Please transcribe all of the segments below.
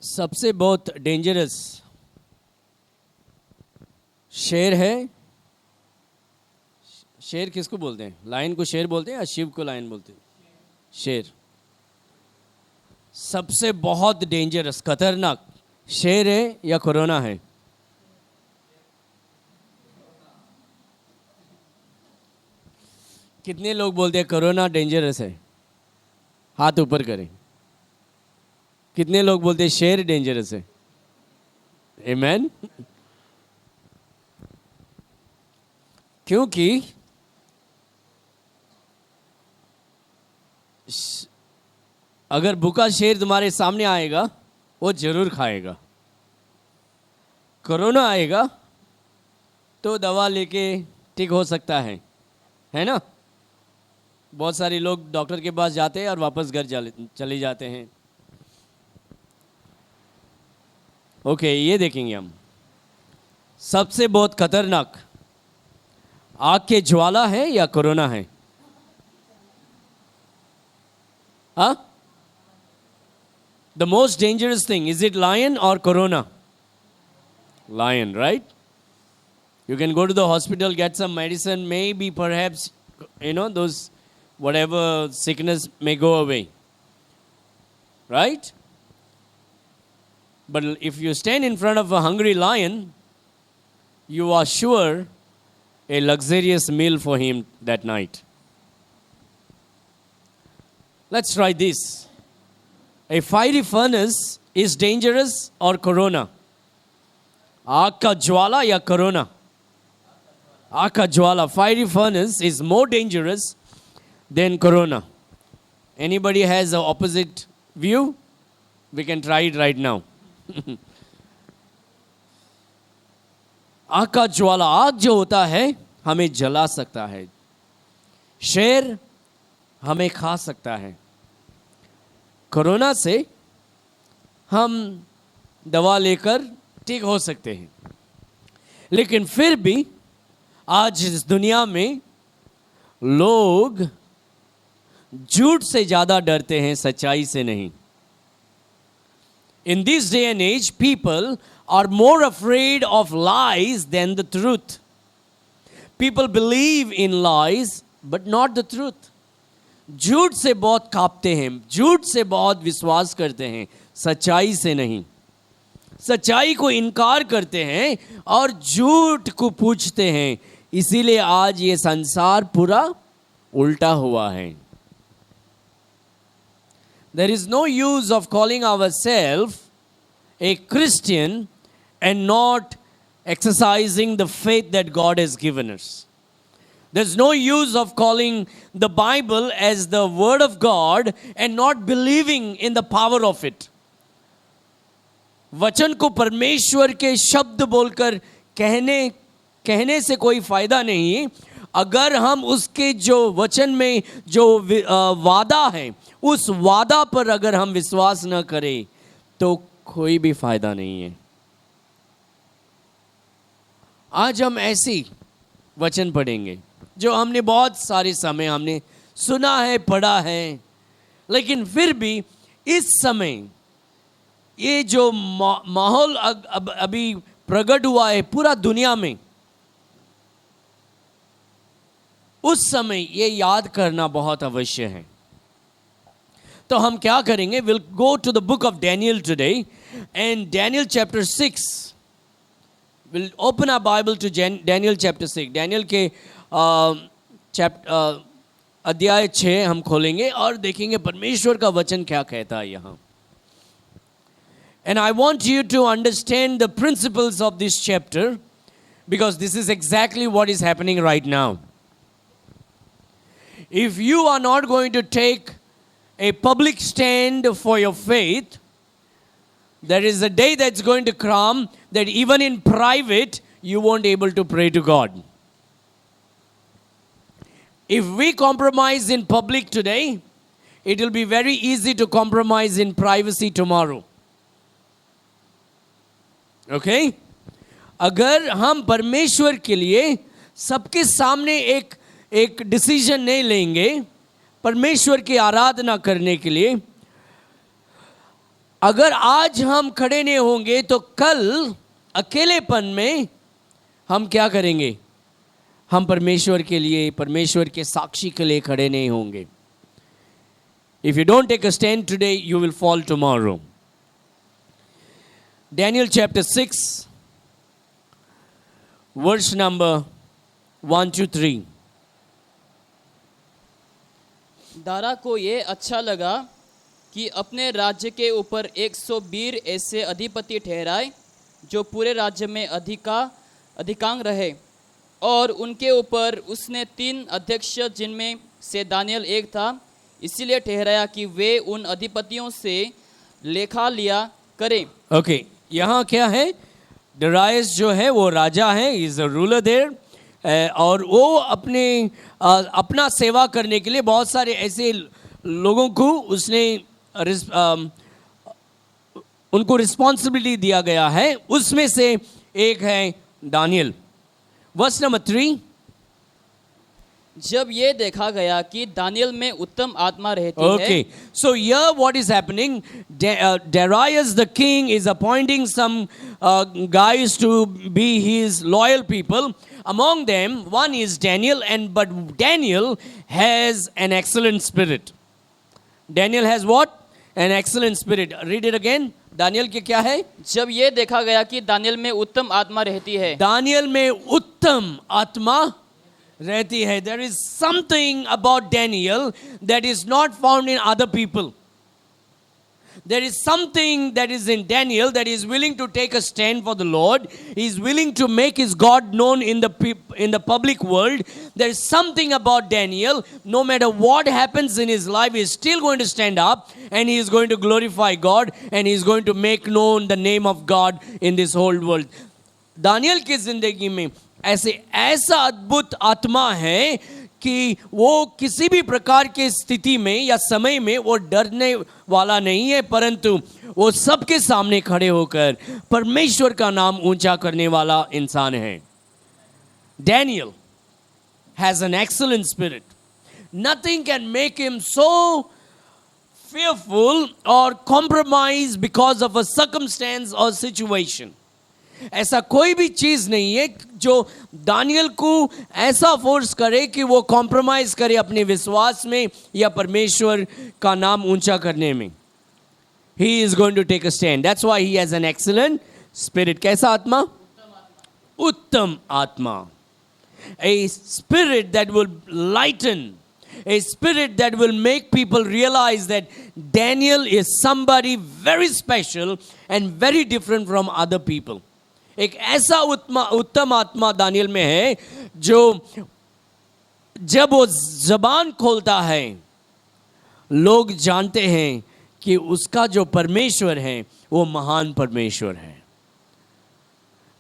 सबसे बहुत डेंजरस शेर है। शेर किसको बोलते हैं? लायन को शेर बोलते हैं या शिव को लायन बोलते हैं? शेर। सबसे बहुत डेंजरस खतरनाक शेर है या कोरोना है? कितने लोग बोलते हैं कोरोना डेंजरस है? हाथ ऊपर करें। कितने लोग बोलते हैं शेर डेंजरस है? आमेन। क्योंकि अगर भूखा शेर तुम्हारे सामने आएगा वो जरूर खाएगा। कोरोना आएगा तो दवा लेके ठीक हो सकता है ना? बहुत सारे लोग डॉक्टर के पास जाते हैं और वापस घर चले जाते हैं। ओके, ये देखेंगे हम। सबसे बहुत खतरनाक आग के ज्वाला है या कोरोना है? हाँ? The most dangerous thing, is it lion or corona? Lion, right? You can go to the hospital, get some medicine, maybe perhaps, those whatever sickness may go away. Right? But if you stand in front of a hungry lion, you are sure a luxurious meal for him that night. Let's try this. A fiery furnace is dangerous or corona? आग का ज्वाला या corona? आग का ज्वाला, fiery furnace is more dangerous than corona. Anybody has an opposite view? We can try it right now. आग का ज्वाला, आग जो होता है हमें जला सकता है। शेर हमें खा सकता है। कोरोना से हम दवा लेकर ठीक हो सकते हैं, लेकिन फिर भी आज इस दुनिया में लोग झूठ से ज्यादा डरते हैं, सच्चाई से नहीं। In this day and age, people are more afraid of lies than the truth. People believe in lies, but not the truth. झूठ से बहुत कांपते हैं, झूठ से बहुत विश्वास करते हैं, सच्चाई से नहीं। सच्चाई को इनकार करते हैं और झूठ को पूछते हैं। इसीलिए आज ये संसार पूरा उल्टा हुआ है। There is no use of calling ourselves a Christian and not exercising the faith that God has given us. There's no use of calling the Bible as the Word of God and not believing in the power of it. वचन को परमेश्वर के शब्द बोलकर कहने से कोई फायदा नहीं अगर हम उसके जो वचन में जो वादा है उस वादा पर अगर हम विश्वास न करें तो कोई भी फायदा नहीं है। आज हम ऐसी वचन पढ़ेंगे जो हमने बहुत सारे समय हमने सुना है, पढ़ा है, लेकिन फिर भी इस समय ये जो माहौल अभी प्रकट हुआ है पूरा दुनिया में, उस समय ये याद करना बहुत अवश्य है। तो हम क्या करेंगे? Will go to the book of Daniel today and Daniel chapter 6। Will open our Bible to Daniel chapter 6। Daniel के अध्याय 6 हम खोलेंगे और देखेंगे परमेश्वर का वचन क्या कहता है यहाँ। And I want you to understand the principles of this chapter because this is exactly what is happening right now. If you are not going to take a public stand for your faith, there is a day that's going to come that even in private you won't be able to pray to God. If we compromise in public today, it will be very easy to compromise in privacy tomorrow. Okay? अगर हम परमेश्वर के लिए सबके सामने एक decision नहीं लेंगे परमेश्वर की आराधना करने के लिए, अगर आज हम खड़े नहीं होंगे तो कल अकेलेपन में हम क्या करेंगे? हम परमेश्वर के लिए, परमेश्वर के साक्षी के लिए खड़े नहीं होंगे. If you don't take a stand today, you will fall tomorrow. Daniel chapter 6, verse number 1 to 3. Dara को ये अच्छा लगा कि अपने राज्य के ऊपर 120 ऐसे अधिपति ठहराए जो पूरे राज्य में अधिकांग रहे, और उनके ऊपर उसने 3 अध्यक्ष जिनमें से दानियल एक था, इसीलिए ठहराया कि वे उन अधिपतियों से लेखा लिया करें. ओके, यहाँ क्या है? डरायस जो है वो राजा है, इज अ रूलर देयर, और वो अपना सेवा करने के लिए बहुत सारे ऐसे लोगों को उसने उनको रिस्पॉन्सिबिलिटी दिया गया है. उसमें से एक है दानियल. Verse number 3. जब ये देखा गया कि दानियल में उत्तम आत्मा रहती है. Okay, so here what is happening? Darius the king is appointing some guys to be his loyal people. Among them, one is Daniel, but Daniel has an excellent spirit. Daniel has what? An excellent spirit. Read it again. Daniel के क्या है? जब ये देखा गया कि Daniel में उत्तम आत्मा रहती है. दानियल में उत्तम आत्मा रहती है. There is something about Daniel that is not found in other people. There is something that is in Daniel that is willing to take a stand for the Lord. He is willing to make his God known in the public world. There is something about Daniel. No matter what happens in his life, he is still going to stand up and he is going to glorify God and he is going to make known the name of God in this whole world. Daniel की जिंदगी में ऐसा अद्भुत आत्मा है कि वो किसी भी प्रकार के स्थिति में या समय में वो डरने वाला नहीं है, परंतु वो सबके सामने खड़े होकर परमेश्वर का नाम ऊंचा करने वाला इंसान है. Daniel has an excellent spirit. Nothing can make him so fearful or compromise because of a circumstance or situation. ऐसा कोई भी चीज नहीं है जो दानियल को ऐसा फोर्स करे कि वो कॉम्प्रोमाइज करे अपने विश्वास में या परमेश्वर का नाम ऊंचा करने में. He is going to take a stand. That's why he has an excellent spirit. कैसा आत्मा? उत्तम आत्मा. A spirit that will lighten, a spirit that will make people realize that Daniel is somebody very special and very different from other people. एक ऐसा उत्तम आत्मा Daniel में है जो जब वो जबान खोलता है लोग जानते हैं कि उसका जो परमेश्वर है वो महान परमेश्वर है.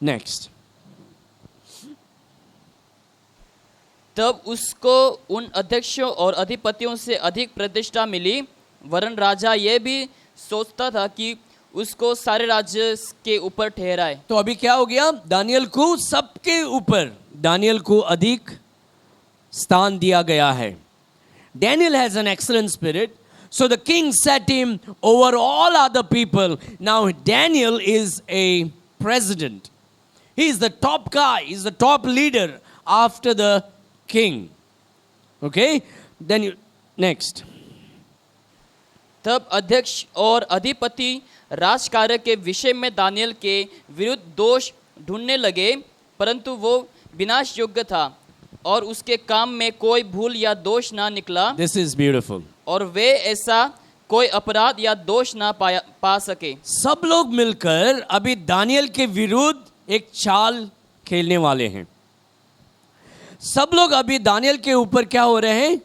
नेक्स्ट. तब उसको उन अध्यक्षों और अधिपतियों से अधिक प्रतिष्ठा मिली, वरन राजा यह भी सोचता था कि उसको सारे राज्य के ऊपर ठहराए. तो अभी क्या हो गया? दानियल को सबके ऊपर दानियल को अधिक स्थान दिया गया है. Daniel has an excellent spirit, so the king set him over all other people. Now Daniel is a president. He is the top guy, he is the top leader after the king. Okay, then you next. तब अध्यक्ष और अधिपति राजकार्य के विषय में Daniel के विरुद्ध दोष ढूंढने लगे, परंतु वो विनाश योग्य था और उसके काम में कोई भूल या दोष ना निकला. This is beautiful. और वे ऐसा कोई अपराध या दोष ना पा सके. सब लोग मिलकर अभी दानियल के विरुद्ध एक चाल खेलने वाले हैं. सब लोग अभी दानियल के ऊपर क्या हो रहे हैं?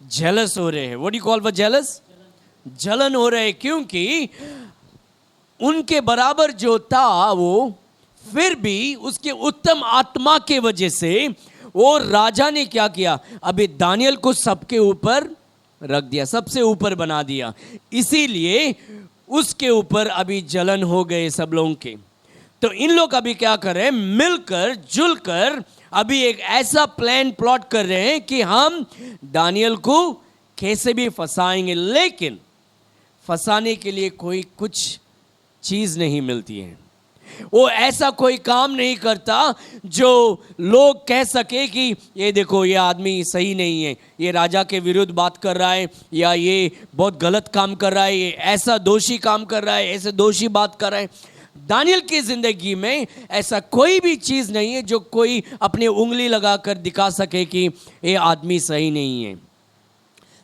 जेलस हो रहे हैं. What do you call for jealous? जलन हो रहे हैं, क्योंकि उनके बराबर जो था वो फिर भी उसके उत्तम आत्मा के वजह से वो राजा ने क्या किया? अभी दानियल को सबके ऊपर रख दिया, सबसे ऊपर बना दिया. इसीलिए उसके ऊपर अभी जलन हो गए सब लोगों के. तो इन लोग अभी क्या कर रहे हैं? मिलकर जुलकर अभी एक ऐसा प्लान प्लॉट कर रहे हैं कि हम दानियल को कैसे भी फंसाएंगे. लेकिन फंसाने के लिए कोई कुछ चीज नहीं मिलती है। वो ऐसा कोई काम नहीं करता जो लोग कह सके कि ये देखो ये आदमी सही नहीं है, ये राजा के विरुद्ध बात कर रहा है, या ये बहुत गलत काम कर रहा है, ये ऐसा दोषी काम कर रहा है, ऐसे दोषी बात कर रहा है। दानियल की जिंदगी में ऐसा कोई भी चीज नहीं है जो कोई अपनी उंगली लगाकर दिखा सके कि ये आदमी सही नहीं है।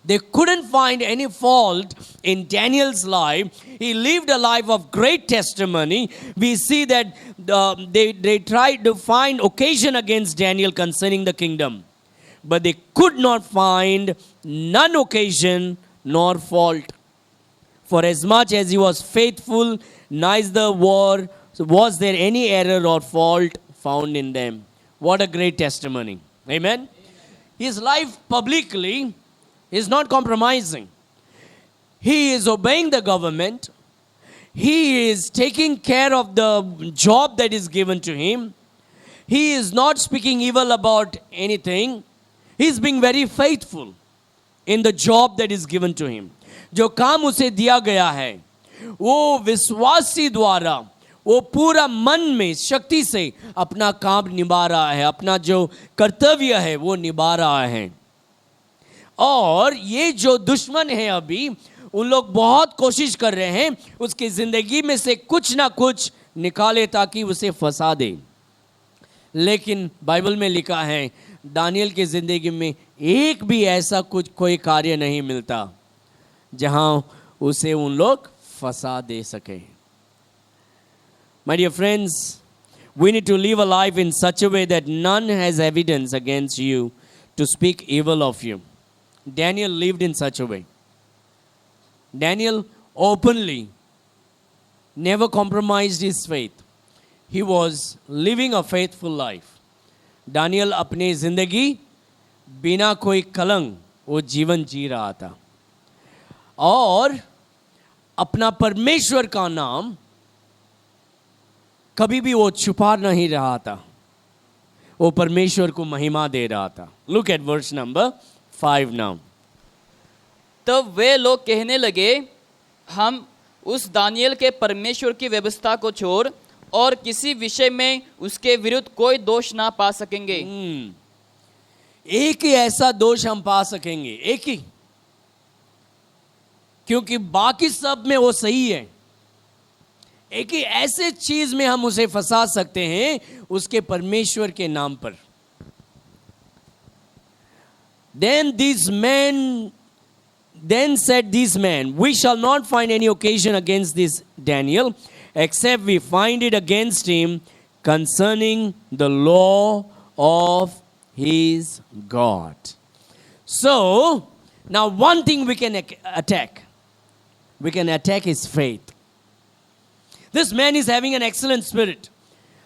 They couldn't find any fault in Daniel's life. He lived a life of great testimony. We see that they tried to find occasion against Daniel concerning the kingdom, but they could not find none occasion nor fault. For as much as he was faithful, neither was there any error or fault found in them. What a great testimony. Amen. His life publicly is not compromising. He is obeying the government. He is taking care of the job that is given to him. He is not speaking evil about anything. He is being very faithful in the job that is given to him. जो काम उसे दिया गया है वो विश्वासी द्वारा वो पूरा मन में शक्ति से अपना काम निभा रहा है, अपना जो कर्तव्य है वो निभा रहा है। और ये जो दुश्मन है अभी उन लोग बहुत कोशिश कर रहे हैं उसकी जिंदगी में से कुछ ना कुछ निकाले ताकि उसे फंसा दे। लेकिन बाइबल में लिखा है दानियल की जिंदगी में एक भी ऐसा कुछ कोई कार्य नहीं मिलता जहां उसे उन लोग फंसा दे सके। My dear friends, we need to live a life in such a way that none has evidence against you to speak evil of you. Daniel lived in such a way. Daniel openly never compromised his faith. He was living a faithful life. Daniel अपनी जिंदगी बिना कोई कलंक वो जीवन जी रहा था और अपना परमेश्वर का नाम कभी भी वो छुपा नहीं रहा था, वो परमेश्वर को महिमा दे रहा था। Look at verse number 5 now. तब वे लोग कहने लगे, हम उस दानियल के परमेश्वर की व्यवस्था को छोड़ और किसी विषय में उसके विरुद्ध कोई दोष ना पा सकेंगे। एक ही ऐसा दोष हम पा सकेंगे, एक ही, क्योंकि बाकी सब में वो सही है। एक ही ऐसे चीज में हम उसे फंसा सकते हैं उसके परमेश्वर के नाम पर। Then said these men, we shall not find any occasion against this Daniel, except we find it against him concerning the law of his God. So, now one thing we can attack. We can attack his faith. This man is having an excellent spirit.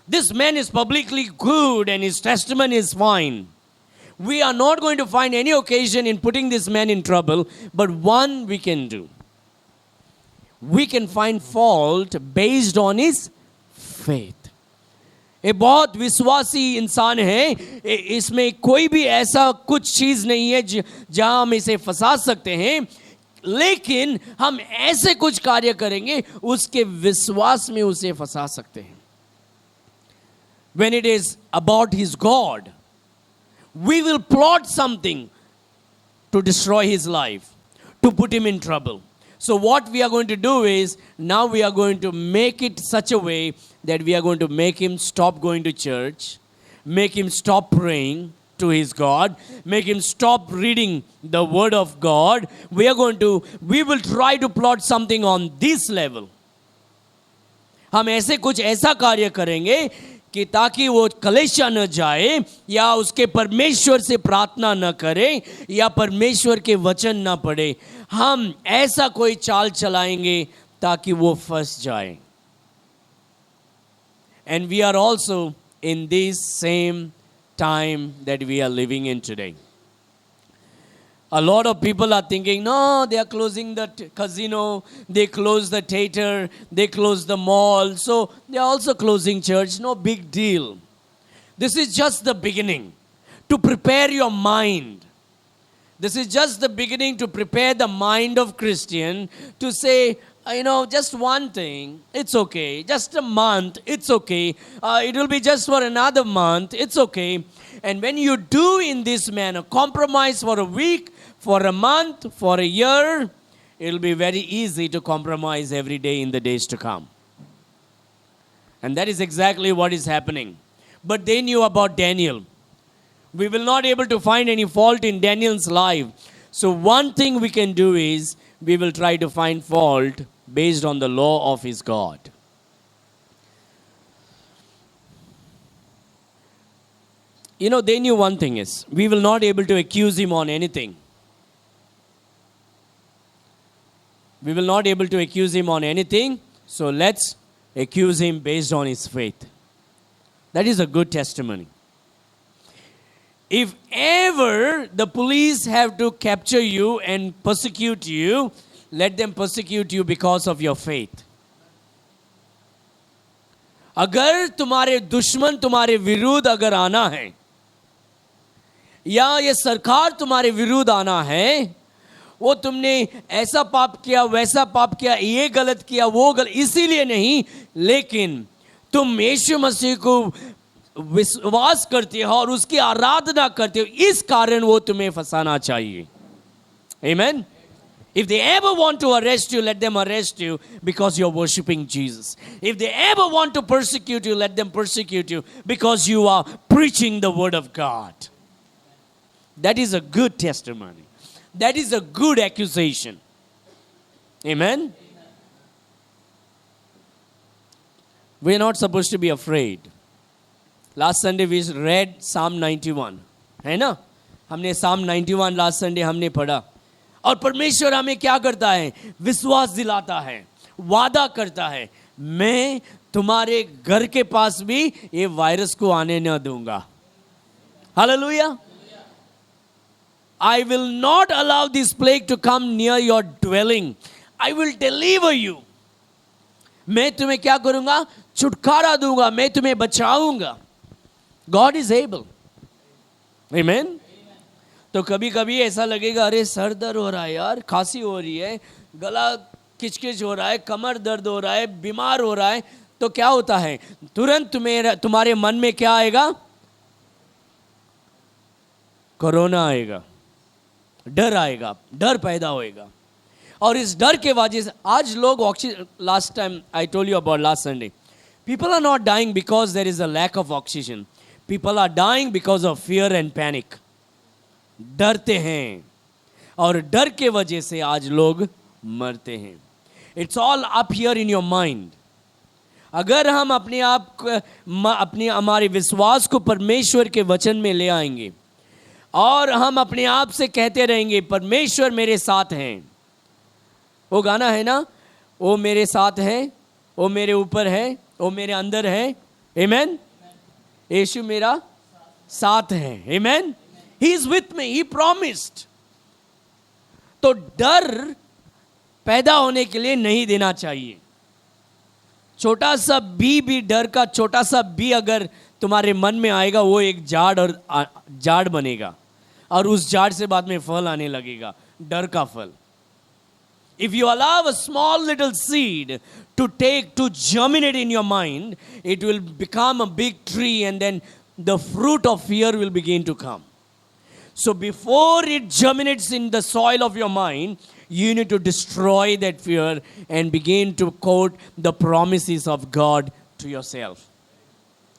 This man is publicly good and his testimony is fine. We are not going to find any occasion in putting this man in trouble, but one we can do. We can find fault based on his faith. ये बहुत विश्वासी इंसान है, इसमें कोई भी ऐसा कुछ चीज नहीं है जहां हम इसे फंसा सकते हैं, लेकिन हम ऐसे कुछ कार्य करेंगे उसके विश्वास में उसे फंसा सकते हैं। When it is about his God, we will plot something to destroy his life, to put him in trouble. So what we are going to do is, now we are going to make it such a way that we are going to make him stop going to church, make him stop praying to his God, make him stop reading the word of God. We will try to plot something on this level. हम ऐसे कुछ ऐसा कार्य करेंगे कि ताकि वो कलेशा न जाए या उसके परमेश्वर से प्रार्थना न करे या परमेश्वर के वचन न पढ़े। हम ऐसा कोई चाल चलाएंगे ताकि वो फंस जाए। And we are also in this same time that we are living in today. A lot of people are thinking, no, they are closing the casino, they close the theater, they close the mall, so they are also closing church. No big deal. This is just the beginning to prepare your mind. This is just the beginning to prepare the mind of Christian to say, just one thing, it's okay. Just a month, it's okay. It will be just for another month, it's okay. And when you do in this manner, compromise for a week, for a month, for a year, it will be very easy to compromise every day in the days to come. And that is exactly what is happening. But they knew about Daniel. We will not able to find any fault in Daniel's life. So one thing we can do is, we will try to find fault based on the law of his God. They knew one thing is, we will not able to accuse him on anything. We will not able to accuse him on anything. So let's accuse him based on his faith. That is a good testimony. If ever the police have to capture you and persecute you, let them persecute you because of your faith. अगर तुम्हारे दुश्मन तुम्हारे विरुद्ध अगर आना है, या ये सरकार तुम्हारे विरुद्ध आना है, वो तुमने ऐसा पाप किया, वैसा पाप किया, ये गलत किया, वो गलत, इसीलिए नहीं, लेकिन तुम यीशु मसीह को विश्वास करते हो और उसकी आराधना करते हो, इस कारण वो तुम्हें फंसाना चाहिए. Amen. If they ever want to arrest you, let them arrest you because you're worshiping Jesus. If they ever want to persecute you, let them persecute you because you are preaching the word of God. That is a good testimony. That is a good accusation. Amen. We're not supposed to be afraid. Last Sunday we read Psalm 91. है ना? हमने Psalm 91 last Sunday हमने पढ़ा. और परमेश्वर हमें क्या करता है? विश्वास दिलाता है, वादा करता है, मैं तुम्हारे घर के पास भी ये वायरस को आने न दूंगा. Hallelujah. I will not allow this plague to come near your dwelling. I will deliver you. मैं तुम्हें क्या करूंगा? छुटकारा दूंगा, मैं तुम्हें बचाऊंगा. God is able. Amen. तो कभी कभी ऐसा लगेगा, अरे सर दर्द हो रहा है यार, खांसी हो रही है, गला किचकिच हो रहा है, कमर दर्द हो रहा है, बीमार हो रहा है, तो क्या होता है? तुरंत तुम्हारे मन में क्या आएगा? कोरोना आएगा, डर आएगा, डर पैदा होएगा. और इस डर के वजह से आज लोग oxygen, last time I told you about last Sunday, people are not dying because there is a lack of oxygen. People are dying because of fear and panic. डरते हैं और डर के वजह से आज लोग मरते हैं. It's all up here in your mind. अगर हम अपने हमारे विश्वास को परमेश्वर के वचन में ले आएंगे और हम अपने आप से कहते रहेंगे, परमेश्वर मेरे साथ हैं. वो गाना है ना, वो मेरे साथ है, वो मेरे ऊपर है, वो मेरे अंदर है. आमेन. यीशु मेरा साथ है. आमेन. He is with me. He promised. तो डर पैदा होने के लिए नहीं देना चाहिए. छोटा सा भी डर का छोटा सा भी अगर तुम्हारे मन में आएगा, वो एक जाड़ बनेगा और उस जाड़ से बाद में फल आने लगेगा, डर का फल. If you allow a small little seed to germinate in your mind, it will become a big tree and then the fruit of fear will begin to come. So before it germinates in the soil of your mind, you need to destroy that fear and begin to quote the promises of God to yourself.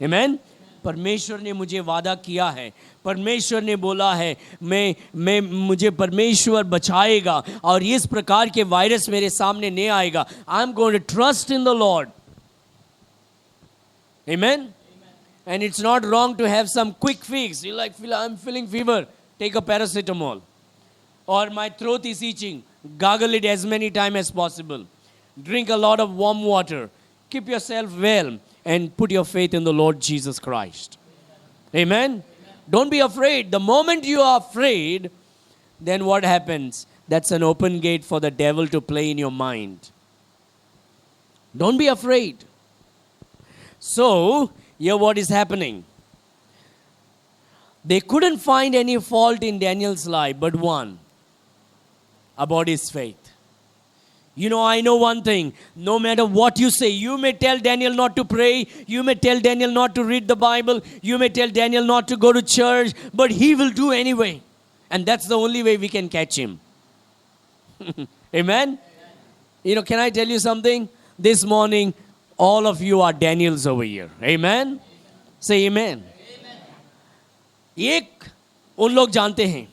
Amen? परमेश्वर ने मुझे वादा किया है, परमेश्वर ने बोला है, मुझे परमेश्वर बचाएगा और इस प्रकार के वायरस मेरे सामने नहीं आएगा. I am going to trust in the Lord. Amen? And it's not wrong to have some quick fix. You I'm feeling fever. Take a paracetamol. Or my throat is itching. Gargle it as many times as possible. Drink a lot of warm water. Keep yourself well and put your faith in the Lord Jesus Christ. Amen? Don't be afraid. The moment you are afraid, then what happens? That's an open gate for the devil to play in your mind. Don't be afraid. So, here what is happening? They couldn't find any fault in Daniel's life, but one, about his faith. You know, I know one thing. No matter what you say, you may tell Daniel not to pray. You may tell Daniel not to read the Bible. You may tell Daniel not to go to church. But he will do anyway. And that's the only way we can catch him. Amen? You know, can I tell you something? This morning, all of you are Daniels over here. Amen? Say amen. एक उन लोग जानते हैं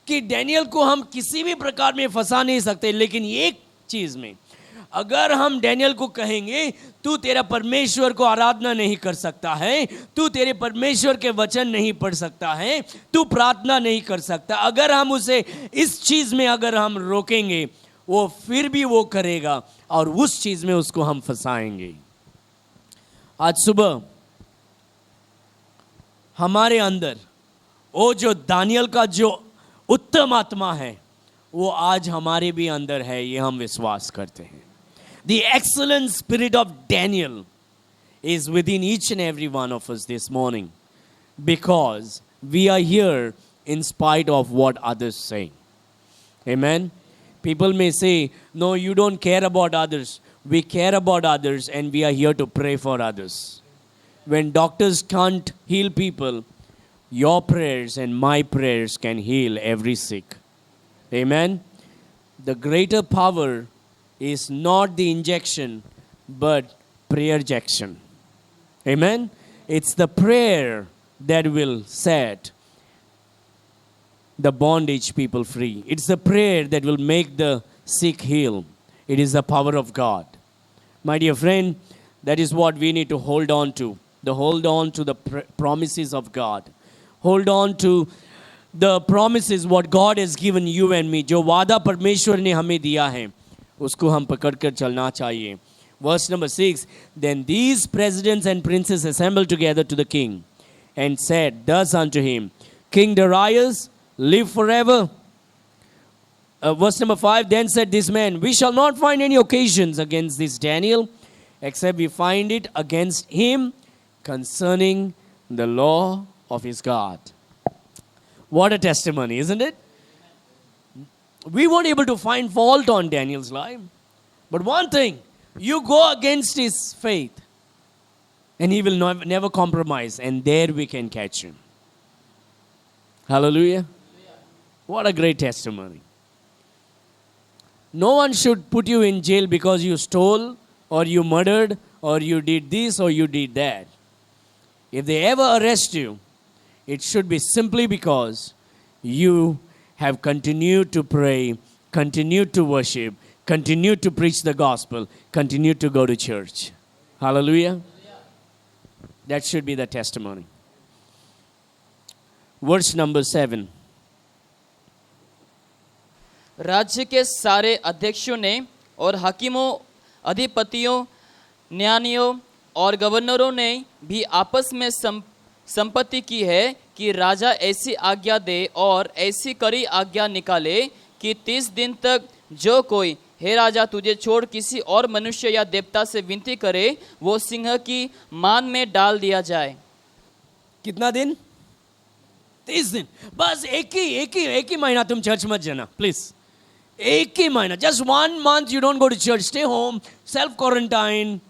कि Daniel को हम किसी भी प्रकार में फंसा नहीं सकते, लेकिन एक चीज में, अगर हम डैनियल को कहेंगे तू तेरा परमेश्वर को आराधना नहीं कर सकता है, तू तेरे परमेश्वर के वचन नहीं पढ़ सकता है, तू प्रार्थना नहीं कर सकता, अगर हम उसे इस चीज में अगर हम रोकेंगे, वो फिर भी वो करेगा और उस चीज में उसको हम फंसाएंगे। आज सुबह हमारे अंदर वो जो दानियल का जो उत्तम आत्मा है, वो आज हमारे भी अंदर है, ये हम विश्वास करते हैं। The excellent spirit of Daniel is within each and every one of us this morning, because we are here in spite of what others say. Amen. People may say, no, you don't care about others. We care about others, and we are here to pray for others. When doctors can't heal people, your prayers and my prayers can heal every sick. Amen. The greater power is not the injection, but prayer ejection. Amen. It's the prayer that will set the bondage people free. It's the prayer that will make the sick heal. It is the power of God. My dear friend, that is what we need to hold on to. Hold on to the promises of God. Hold on to the promises what God has given you and me. जो वादा परमेश्वर ने हमें दिया है, उसको हम पकड़ कर चलना चाहिए. Verse number 6, then these presidents and princes assembled together to the king and said thus unto him, King Darius, live forever. Verse number 5, then said this man, we shall not find any occasions against this Daniel, except we find it against him concerning the law of his God. What a testimony, isn't it? We weren't able to find fault on Daniel's life. But one thing, you go against his faith, and he will never compromise, and there we can catch him. Hallelujah. What a great testimony. No one should put you in jail because you stole, or you murdered, or you did this, or you did that. If they ever arrest you, it should be simply because you have continued to pray, continued to worship, continued to preach the gospel, continued to go to church. Hallelujah. That should be the testimony. Verse number 7. राज्य के सारे अध्यक्षों ने और हाकिमों, अधिपतियों, न्यायियों और गवर्नरों ने भी आपस में संपत्ति की है कि राजा ऐसी आज्ञा दे और ऐसी कड़ी आज्ञा निकाले कि 30 दिन तक जो कोई हे राजा तुझे छोड़ किसी और मनुष्य या देवता से विनती करे, वो सिंह की मान में डाल दिया जाए. कितना दिन? 30 दिन. बस एक ही महीना तुम चर्च मत जाना, प्लीज. एक ही महीना. Just 1 month you don't go to church. Stay home, self quarantine,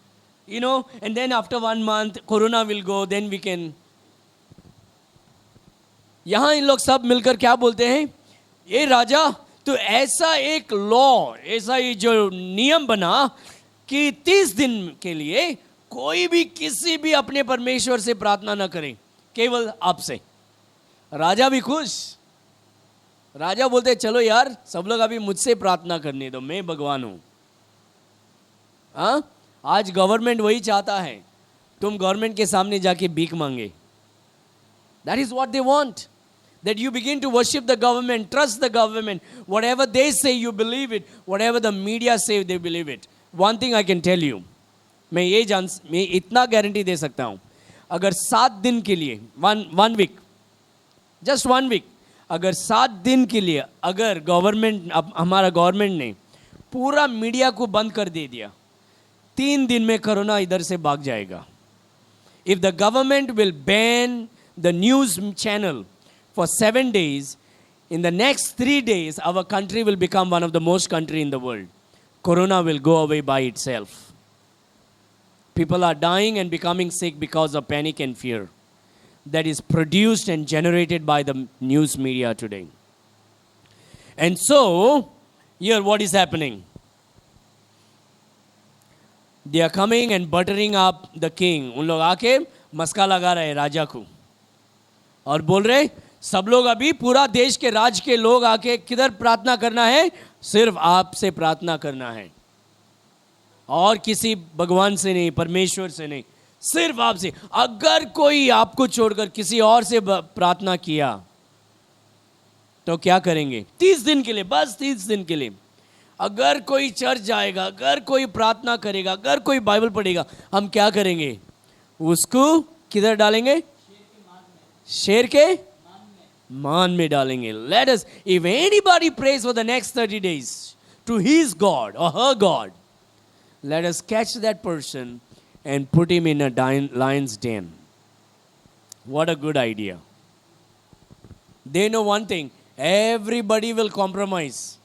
you know, and then after 1 month corona will go, then we can. यहां इन लोग सब मिलकर क्या बोलते हैं? ये राजा, तो ऐसा एक लॉ, ऐसा ही जो नियम बना कि 30 दिन के लिए कोई भी किसी भी अपने परमेश्वर से प्रार्थना ना करे, केवल आपसे. राजा भी खुश. राजा बोलते चलो यार, सब लोग अभी मुझसे प्रार्थना करने दो, मैं भगवान हूं. हाँ, आज गवर्नमेंट वही चाहता है, तुम गवर्नमेंट के सामने जाके भीख मांगे. That is what they want. That you begin to worship the government, trust the government. Whatever they say, you believe it. Whatever the media say, they believe it. One thing I can tell you, मैं इतना guarantee दे सकता हूं, अगर 7 दिन के लिए, one week, just 1 week, अगर 7 दिन के लिए अगर गवर्नमेंट, हमारा गवर्नमेंट ने पूरा मीडिया को बंद कर दे दिया, 3 दिन में कोरोना इधर से भाग जाएगा. If the government will ban the news channel for 7 days, in the next 3 days, our country will become one of the most country in the world. Corona will go away by itself. People are dying and becoming sick because of panic and fear that is produced and generated by the news media today. And so, here what is happening? They are coming and buttering up the king. उन लोग आके मस्का लगा रहे राजा को और बोल रहे सब लोग अभी पूरा देश के राज के लोग आके किधर प्रार्थना करना है? सिर्फ आपसे प्रार्थना करना है और किसी भगवान से नहीं, परमेश्वर से नहीं, सिर्फ आपसे. अगर कोई आपको छोड़कर किसी और से प्रार्थना किया तो क्या करेंगे? 30 दिन के लिए, बस 30 दिन के लिए. अगर कोई चर्च जाएगा, अगर कोई प्रार्थना करेगा, अगर कोई बाइबल पढ़ेगा, हम क्या करेंगे? उसको किधर डालेंगे? शेर के मान में डालेंगे. Let us, if anybody prays for the next 30 days to his God or her God, let us catch that person and put him in a lion's den. What a good idea. They know one thing, everybody will compromise,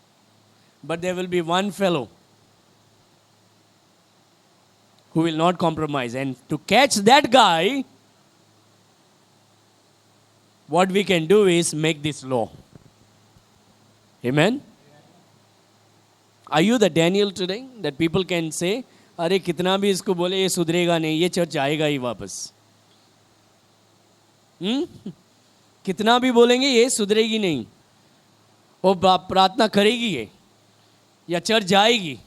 but there will be one fellow who will not compromise. And to catch that guy, what we can do is make this law. Amen? Are you the Daniel today? That people can say, अरे कितना भी इसको बोले ये सुधरेगा नहीं, ये church आएगा ही वापस. कितना भी बोलेंगे ये सुधरेगी नहीं, वो प्रार्थना करेगी ये या चर्च जाएगी.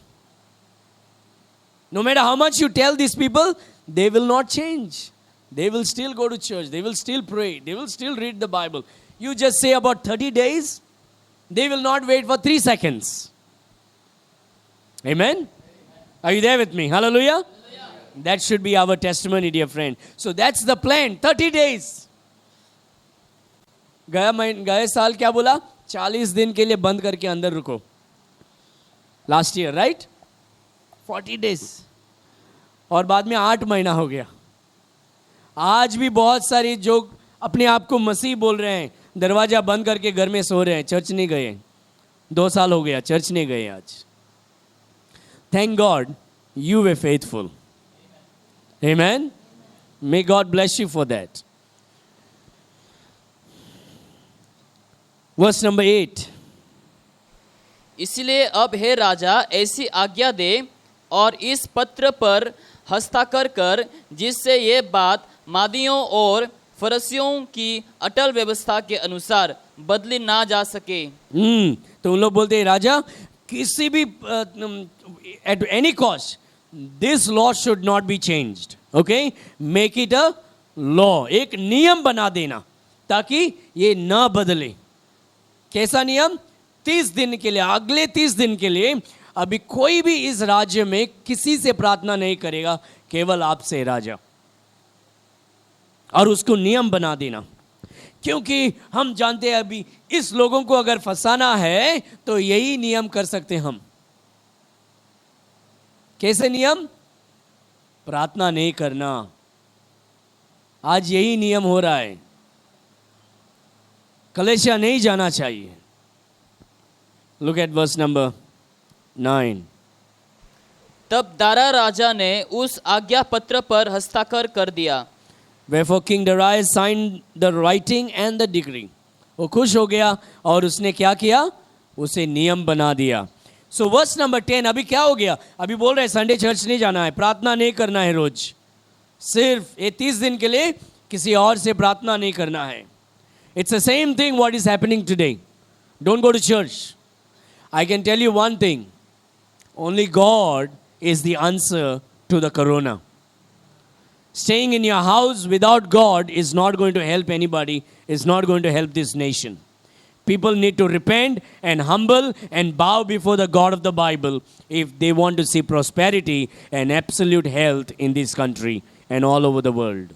No matter how much you tell these people, they will not change. They will still go to church. They will still pray. They will still read the Bible. You just say about 30 days, they will not wait for 3 seconds. Amen? Are you there with me? Hallelujah? That should be our testimony, dear friend. So that's the plan. 30 days. गए साल क्या बोला? 40 दिन के लिए बंद करके अंदर रुको. Last year, right? 40 days. और बाद में 8 महीना हो गया. आज भी बहुत सारी जो अपने आप को मसीह बोल रहे हैं, दरवाजा बंद करके घर में सो रहे हैं, चर्च नहीं गए. 2 साल हो गया, चर्च नहीं गए आज. Thank God you were faithful. Amen? May God bless you for that. Verse number 8. इसलिए अब हे राजा ऐसी आज्ञा दे और इस पत्र पर हस्ताक्षर कर जिससे ये बात मादियों और फरसियों की अटल व्यवस्था के अनुसार बदली ना जा सके. तो उन लोग बोलते हैं राजा किसी भी at any cost this law should not be changed. Okay, make it a law. एक नियम बना देना ताकि ये ना बदले. कैसा नियम? 30 दिन के लिए, अगले 30 दिन के लिए अभी कोई भी इस राज्य में किसी से प्रार्थना नहीं करेगा, केवल आपसे राजा. और उसको नियम बना देना, क्योंकि हम जानते हैं अभी इस लोगों को अगर फंसाना है तो यही नियम कर सकते हम. कैसे नियम? प्रार्थना नहीं करना. आज यही नियम हो रहा है. कलेशिया नहीं जाना चाहिए. Look at verse number 9. तब दारा राजा ने उस आज्ञा पत्र पर हस्ताक्षर कर दिया. Wherefore King Darius signed the writing and the decree. वो खुश हो गया और उसने क्या किया? उसे नियम बना दिया. So verse number 10. अभी क्या हो गया? अभी बोल रहे हैं संडे चर्च नहीं जाना है, प्रार्थना नहीं करना है रोज, सिर्फ ये 30 दिन के लिए किसी और से प्रार्थना नहीं करना है. It's the same thing what is happening today. Don't go to church. I can tell you one thing. Only God is the answer to the corona. Staying in your house without God is not going to help anybody, is not going to help this nation. People need to repent and humble and bow before the God of the Bible if they want to see prosperity and absolute health in this country and all over the world.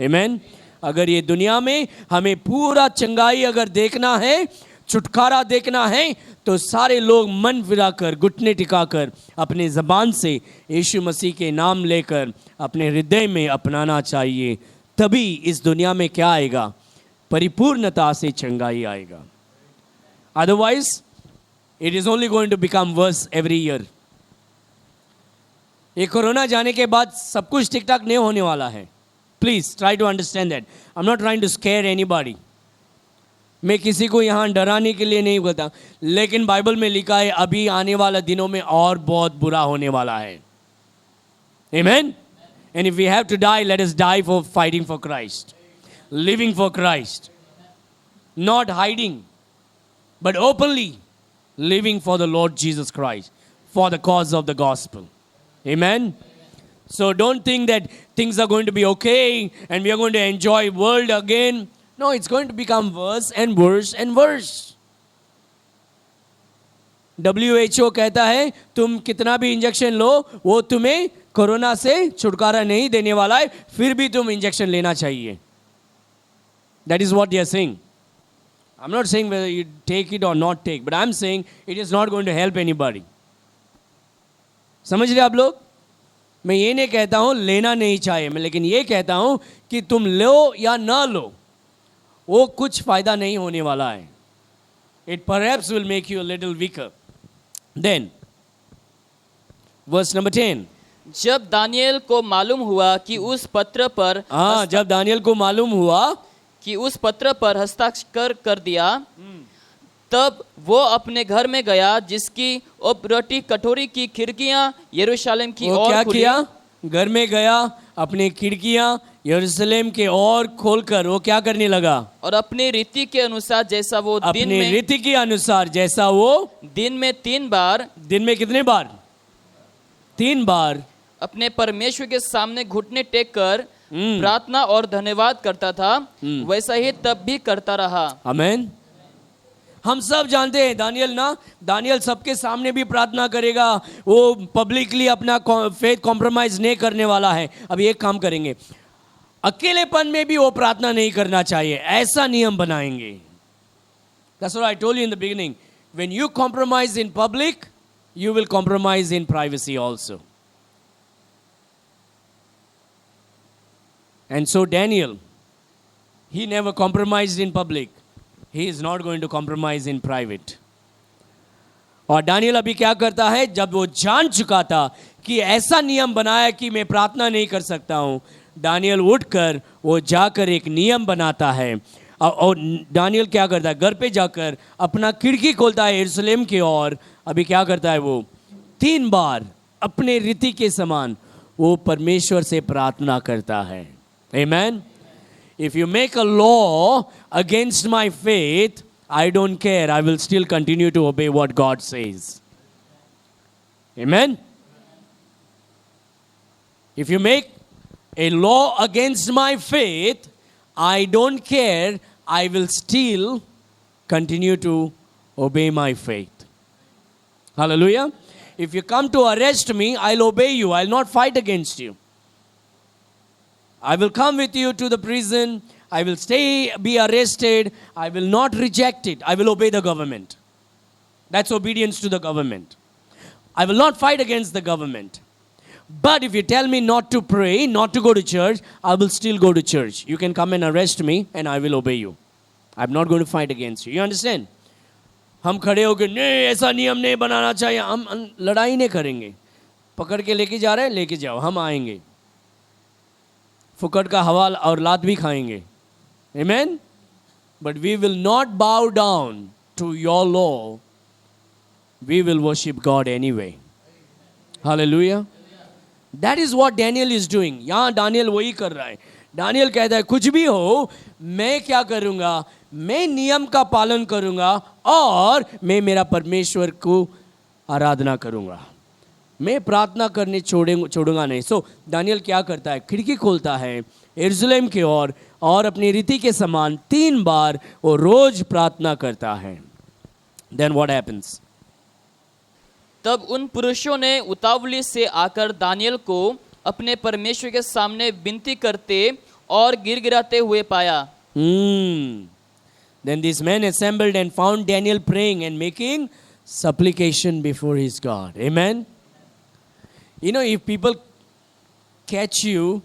Amen? अगर ये दुनिया में हमें पूरा चंगाई अगर देखना है, छुटकारा देखना है, तो सारे लोग मन फिराकर, घुटने टिकाकर अपने ज़बान से यीशु मसीह के नाम लेकर अपने हृदय में अपनाना चाहिए. तभी इस दुनिया में क्या आएगा? परिपूर्णता से चंगाई आएगा. Otherwise, it is only going to become worse every year. ये कोरोना जाने के बाद सब कुछ ठीक ठाक नहीं होने वाला है. Please try to understand that. I am not trying to scare anybody. मैं किसी को यहाँ डराने के लिए नहीं बोलता, लेकिन बाइबल में लिखा है अभी आने वाला दिनों में और बहुत बुरा होने वाला है. Amen? And if we have to die, let us die for fighting for Christ, living for Christ, not hiding, but openly living for the Lord Jesus Christ, for the cause of the gospel. Amen? So don't think that things are going to be okay and we are going to enjoy world again. No, it's going to become worse and worse and worse. WHO कहता है तुम कितना भी injection लो वो तुम्हें corona से छुटकारा नहीं देने वाला है, फिर भी तुम इंजेक्शन लेना चाहिए. That is what they are saying. I'm not saying whether you take it or not take, but I'm saying it is not going to help anybody. समझ रहे आप लोग? मैं ये नहीं कहता हूं लेना नहीं चाहिए, मैं लेकिन ये कहता हूं कि तुम लो या ना लो वो कुछ फायदा नहीं होने वाला है. It perhaps will make you a little weaker. Then, verse number 10. जब दानियल को मालूम हुआ कि उस पत्र पर जब दानियल को मालूम हुआ कि उस पत्र पर हस्ताक्षर कर दिया, तब वो अपने घर में गया जिसकी उपरटी कटोरी की खिड़कियां यरूशलेम की ओर क्या खुली. किया? घर में गया, अपने खिड़कियां यरूशलेम के ओर खोलकर वो क्या करने लगा? और अपनी रीति के अनुसार जैसा वो अपनी रीति के अनुसार जैसा वो दिन में 3 बार, दिन में कितने बार? 3 बार अपने परमेश्वर के सामने घुटने टेक कर प्रार्थना और धन्यवाद करता था, वैसा ही तब भी करता रहा. आमीन. हम सब जानते हैं दानियल सबके सामने भी प्रार्थना करेगा, वो पब्लिकली अपना फेथ कॉम्प्रोमाइज नहीं करने वाला है. अब एक काम करेंगे, अकेलेपन में भी वो प्रार्थना नहीं करना चाहिए, ऐसा नियम बनाएंगे. That's what I told you in the beginning. When you compromise in public, you will compromise in privacy also. And so Daniel, he never compromised in public. He is not going to compromise in private. और Daniel अभी क्या करता है? जब वो जान चुका था कि ऐसा नियम बनाया कि मैं प्रार्थना नहीं कर सकता हूं, दानियल उठकर वो जाकर एक नियम बनाता है. और दानियल क्या करता है? घर पे जाकर अपना खिड़की खोलता है यरूशलेम की ओर. अभी क्या करता है? वो 3 बार अपने रीति के समान वो परमेश्वर से प्रार्थना करता है. Amen. If you make a law against my faith, I don't care. I will still continue to obey what God says. Amen. If you make a law against my faith, I don't care. I will still continue to obey my faith. Hallelujah. If you come to arrest me, I'll obey you. I'll not fight against you. I will come with you to the prison. I will be arrested. I will not reject it. I will obey the government. That's obedience to the government. I will not fight against the government. But if you tell me not to pray, not to go to church, I will still go to church. You can come and arrest me and I will obey you. I'm not going to fight against you. You understand? हम खड़े होकर नहीं ऐसा नियम नहीं बनाना चाहिए, हम लड़ाई नहीं करेंगे. पकड़ के लेके जा रहे हैं, लेके जाओ, हम आएंगे. फुकट का हवा और लात भी खाएंगे. Amen? But we will not bow down to your law. We will worship God anyway. Hallelujah. That is what Daniel is doing. यहाँ दानियल वही कर रहा है. दानियल कहता है कुछ भी हो, मैं क्या करूँगा? मैं नियम का पालन करूँगा और मैं मेरा परमेश्वर को आराधना करूँगा. मैं प्रार्थना करने छोड़ूंगा नहीं. सो दानियल क्या करता है? खिड़की खोलता है यरूशलेम की ओर और अपनी रीति के समान 3 बार वो रोज प्रार्थना करता है. Then what happens? तब उन पुरुषों ने उतावली से आकर दानियल को अपने परमेश्वर के सामने विनती करते और गिड़गिड़ाते हुए पाया. Then these men assembled and found Daniel praying and making supplication before his God. Amen. You know, if people catch you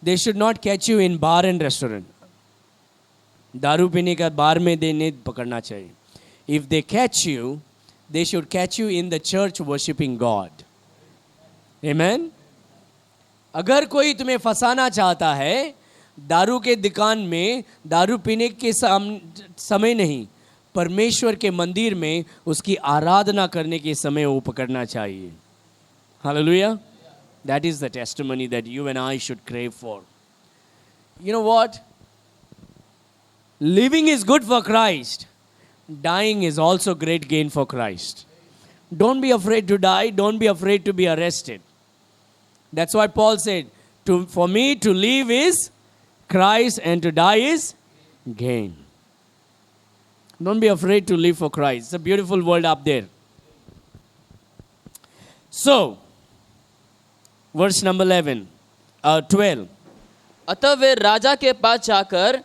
They should not catch you in bar and restaurant. दारू पीने का बार में नहीं पकड़ना चाहिए. If they catch you, they should catch you in the church worshiping God. Amen. अगर कोई तुम्हें फंसाना चाहता है दारू के दुकान में, दारू पीने के समय नहीं, परमेश्वर के मंदिर में उसकी आराधना करने के समय वो पकड़ना चाहिए. Hallelujah. That is the testimony that you and I should crave for. You know what? Living is good for Christ. Dying is also great gain for Christ. Don't be afraid to die. Don't be afraid to be arrested. That's why Paul said, for me to live is Christ and to die is gain. Don't be afraid to live for Christ. It's a beautiful world up there. So, verse number 12. अतः वे राजा के पास जाकर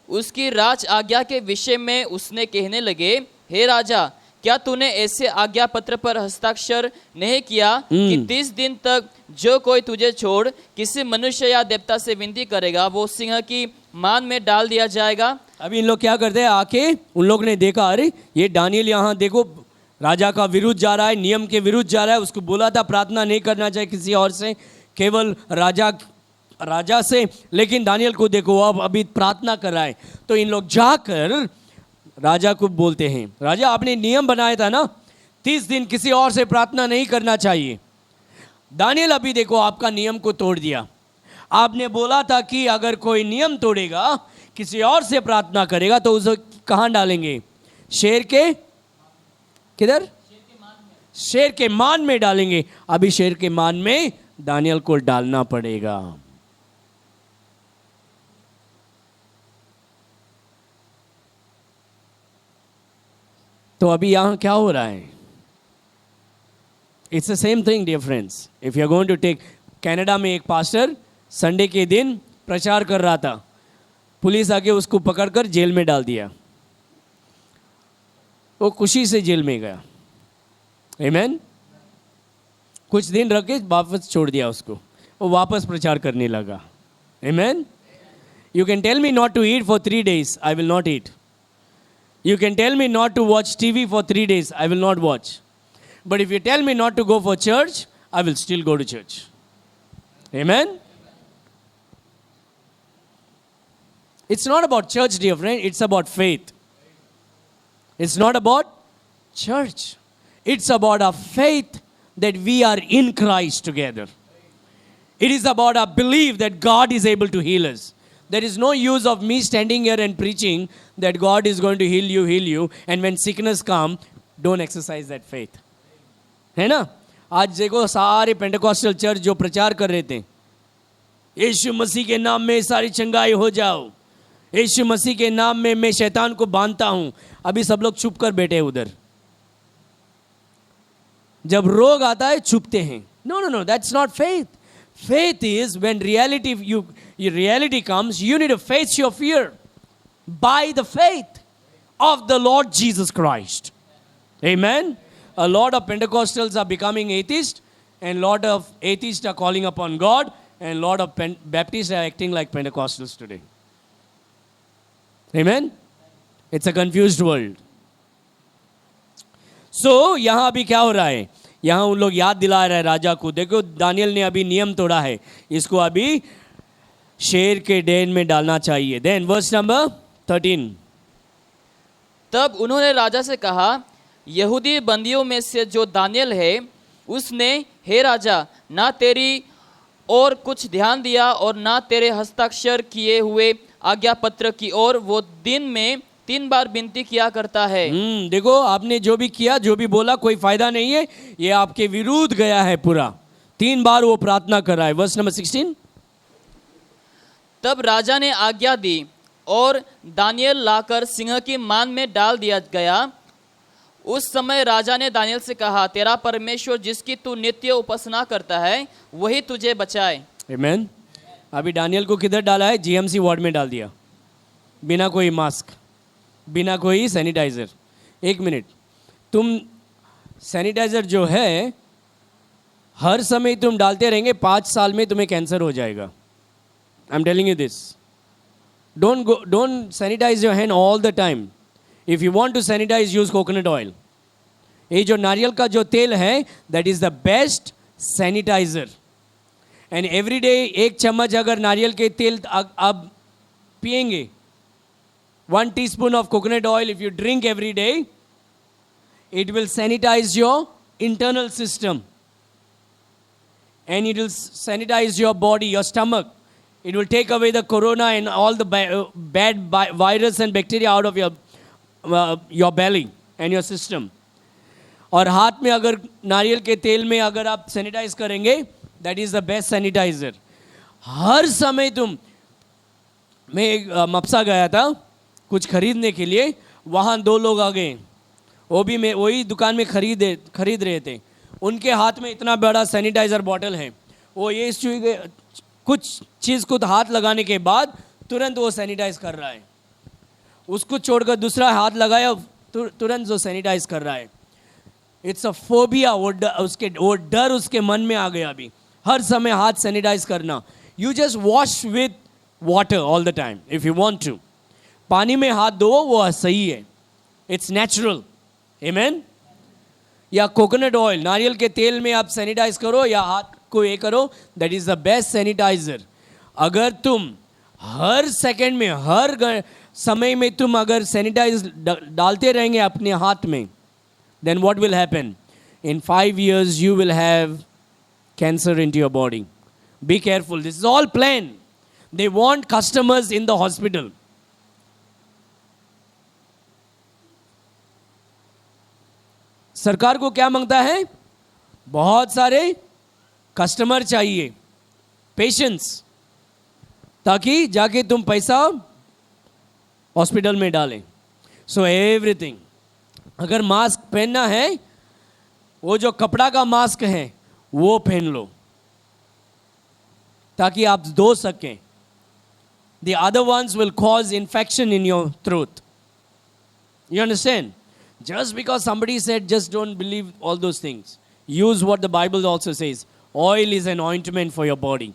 उसकी राज आज्ञा के विषय में उसने कहने लगे, हे राजा, क्या तूने ऐसे आज्ञा पत्र पर हस्ताक्षर नहीं किया कि 30 दिन तक जो कोई तुझे छोड़ किसी मनुष्य या देवता से विनती करेगा वो सिंह की मान में डाल दिया जाएगा? अभी इन लोग क्या करते हैं, आके उन लोग ने देखा, अरे ये दानियल यहाँ देखो राजा का विरुद्ध जा रहा है, नियम के विरुद्ध जा रहा है. उसको बोला था प्रार्थना नहीं करना चाहिए किसी और से, केवल राजा से, लेकिन दानियल को देखो अब अभी प्रार्थना कर रहा है. तो इन लोग जाकर राजा को बोलते हैं, राजा आपने नियम बनाया था ना 30 दिन किसी और से प्रार्थना नहीं करना चाहिए. दानियल अभी देखो आपका नियम को तोड़ दिया. आपने बोला था कि अगर कोई नियम तोड़ेगा, किसी और से प्रार्थना करेगा तो उसे कहाँ डालेंगे? शेर के किधर? शेर के मान में डालेंगे. अभी शेर के मान में दानियल को डालना पड़ेगा. तो अभी यहां क्या हो रहा है? It's the same thing dear friends. If you are going to take, Canada में एक पास्टर संडे के दिन प्रचार कर रहा था, पुलिस आके उसको पकड़कर जेल में डाल दिया. वो खुशी से जेल में गया. आमीन. कुछ दिन रख के वापस छोड़ दिया उसको, वो वापस प्रचार करने लगा. आमीन. You can tell me not to eat for 3 days, I will not eat. You can tell me not to watch TV for 3 days, I will not watch. But if you tell me not to go for church, I will still go to church. Amen? It's not about church, dear friend. It's about faith. It's not about church. It's about our faith that we are in Christ together. It is about our belief that God is able to heal us. There is no use of me standing here and preaching that God is going to heal you, and when sickness comes, don't exercise that faith. है ना? आज देखो सारे Pentecostal church जो प्रचार कर रहे थे, यीशु मसीह के नाम में सारी चंगाई हो जाओ, यीशु मसीह के नाम में मैं शैतान को बांधता हूं. अभी सब लोग चुप कर बैठे उधर. जब रोग आता है छुपते हैं. No, that's not faith. Faith is when your reality comes, you need to face your fear by the faith of the Lord Jesus Christ. Amen. A lot of Pentecostals are becoming atheists, and a lot of atheists are calling upon God, and a lot of Baptists are acting like Pentecostals today. Amen. It's a confused world. So यहाँ अभी क्या हो रहा है? यहाँ उन लोग याद दिला रहे हैं राजा को, देखो दानियल ने अभी नियम तोड़ा है, इसको अभी शेर के डेन में डालना चाहिए. Then verse number 13. तब उन्होंने राजा से कहा, यहूदी बंदियों में से जो दानियल है उसने, हे राजा, ना तेरी और कुछ ध्यान दिया और ना तेरे हस्ताक्षर किए हुए आज्ञा पत्र की ओर वो दिन में 3 बार विनती किया करता है. देखो आपने जो भी किया, जो भी बोला, कोई फायदा नहीं है, ये आपके विरुद्ध गया है पूरा. 3 बार वो प्रार्थना कर रहा है. Verse number 16. तब राजा ने आज्ञा दी और दानियल लाकर सिंह की मान में डाल दिया गया. उस समय राजा ने दानियल से कहा, तेरा परमेश्वर जिसकी तू नित्य उपासना करता है वही तुझे बचाए. आमीन. अभी दानियल को किधर डाला है? जीएमसी वार्ड में डाल दिया, बिना कोई मास्क, बिना कोई सैनिटाइजर. 1 मिनट, तुम सैनिटाइजर जो है हर समय तुम डालते रहेंगे, 5 साल में तुम्हें कैंसर हो जाएगा. I'm telling you this. Don't sanitize your hand all the time. If you want to sanitize, use coconut oil. ये जो नारियल का जो तेल है, that is the best sanitizer. And every day 1 चम्मच अगर नारियल के तेल आप पिएंगे, 1 teaspoon of coconut oil, if you drink every day, it will sanitize your internal system. And it will sanitize your body, your stomach. It will take away the corona and all the bad virus and bacteria out of your belly and your system. और हाथ में अगर नारियल के तेल में अगर आप सैनिटाइज करेंगे, that is the best sanitizer. हर समय मैं मप्सा गया था कुछ खरीदने के लिए, वहाँ 2 लोग आ गए, वो भी मैं वही दुकान में खरीद रहे थे. उनके हाथ में इतना बड़ा सैनिटाइजर बॉटल है, वो ये कुछ चीज़ को हाथ लगाने के बाद तुरंत वो सैनिटाइज कर रहा है. उसको छोड़कर दूसरा हाथ लगाया, तुरंत वो सैनिटाइज कर रहा है. It's a phobia. वो डर उसके मन में आ गया. अभी हर समय हाथ सैनिटाइज करना. You just wash with water all the time if you want to. पानी में हाथ धो, वो सही है, इट्स नेचुरल. आमेन. या कोकोनट ऑयल, नारियल के तेल में आप सैनिटाइज करो या हाथ को ये करो, that is the best sanitiser. अगर तुम हर सेकंड में, हर समय में तुम अगर सैनिटाइज डालते रहेंगे अपने हाथ में, then what will happen? In 5 years you will have cancer into your body. Be careful. This is all planned. They want customers in the hospital. सरकार को क्या मांगता है? बहुत सारे कस्टमर चाहिए, पेशेंट्स, ताकि जाके तुम पैसा हॉस्पिटल में डालें. So everything. अगर मास्क पहनना है, वो जो कपड़ा का मास्क है वो पहन लो ताकि आप धो सकें. The other ones will cause infection in your throat. You understand? Just because somebody said, just don't believe all those things. Use what the Bible also says. Oil is an ointment for your body.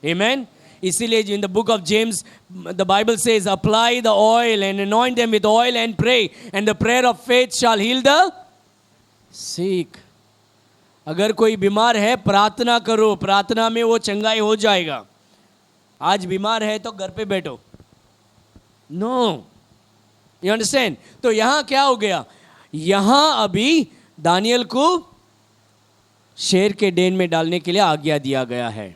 Amen? इसीलिए in the book of James, the Bible says, apply the oil and anoint them with oil and pray, and the prayer of faith shall heal the sick. अगर कोई बीमार है, प्रार्थना करो, प्रार्थना में वो चंगाई हो जाएगा. आज बीमार है तो घर पे बैठो. नो. You understand? तो यहां क्या हो गया? यहां अभी दानियल को शेर के डेन में डालने के लिए आज्ञा दिया गया है.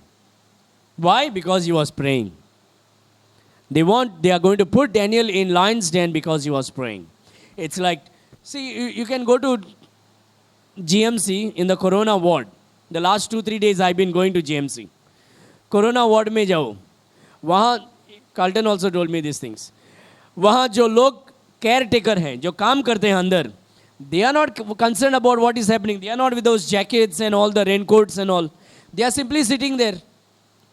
Why? Because he was praying. They are going to put Daniel in lion's den because he was praying. It's like, see, you can go to GMC in the Corona ward. The last 2-3 days I've been going to GMC. Corona ward में जाओ, वहाँ Carlton also told me these things. वहाँ जो लोग caretaker हैं, जो काम करते हैं अंदर, they are not concerned about what is happening. They are not with those jackets and all the raincoats and all. They are simply sitting there.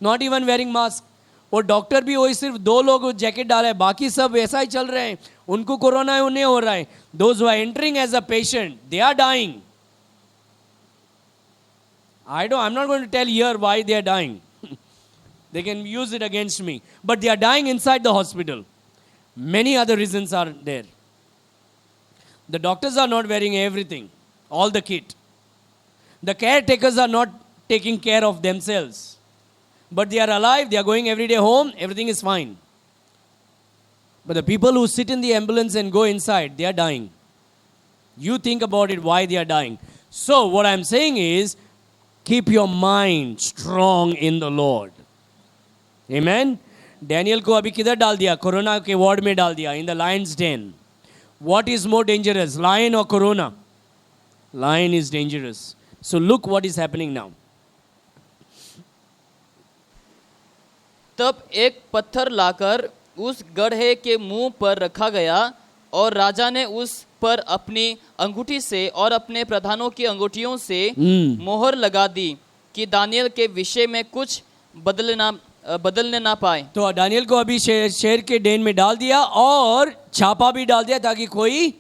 Not even wearing mask. और डॉक्टर भी वही सिर्फ 2 लोग जैकेट डाला है, बाकी सब ऐसा ही चल रहे हैं. उनको कोरोना है, उन्हें हो रहा है. Those who are entering as a patient, they are dying. I'm not going to tell here why they are dying. They can use it against me. But they are dying inside the hospital. Many other reasons are there. The doctors are not wearing everything, all the kit. The caretakers are not taking care of themselves. But they are alive, they are going every day home, everything is fine. But the people who sit in the ambulance and go inside, they are dying. You think about it, why they are dying. So what I'm saying is, keep your mind strong in the Lord. Amen? Daniel को अभी किधर डाल दिया? Corona के ward में डाल दिया, in the lion's den. What is more dangerous, lion or corona? Lion is dangerous. So look what is happening now. तब एक पत्थर लाकर उस गड्ढे के मुंह पर रखा गया और राजा ने उस पर अपनी अंगूठी से और अपने प्रधानों की अंगूठियों से मोहर लगा दी कि दानियल के विषय में कुछ बदलने ना पाए. तो दानियल को अभी शेर के डेन में डाल दिया और छापा भी डाल दिया ताकि कोई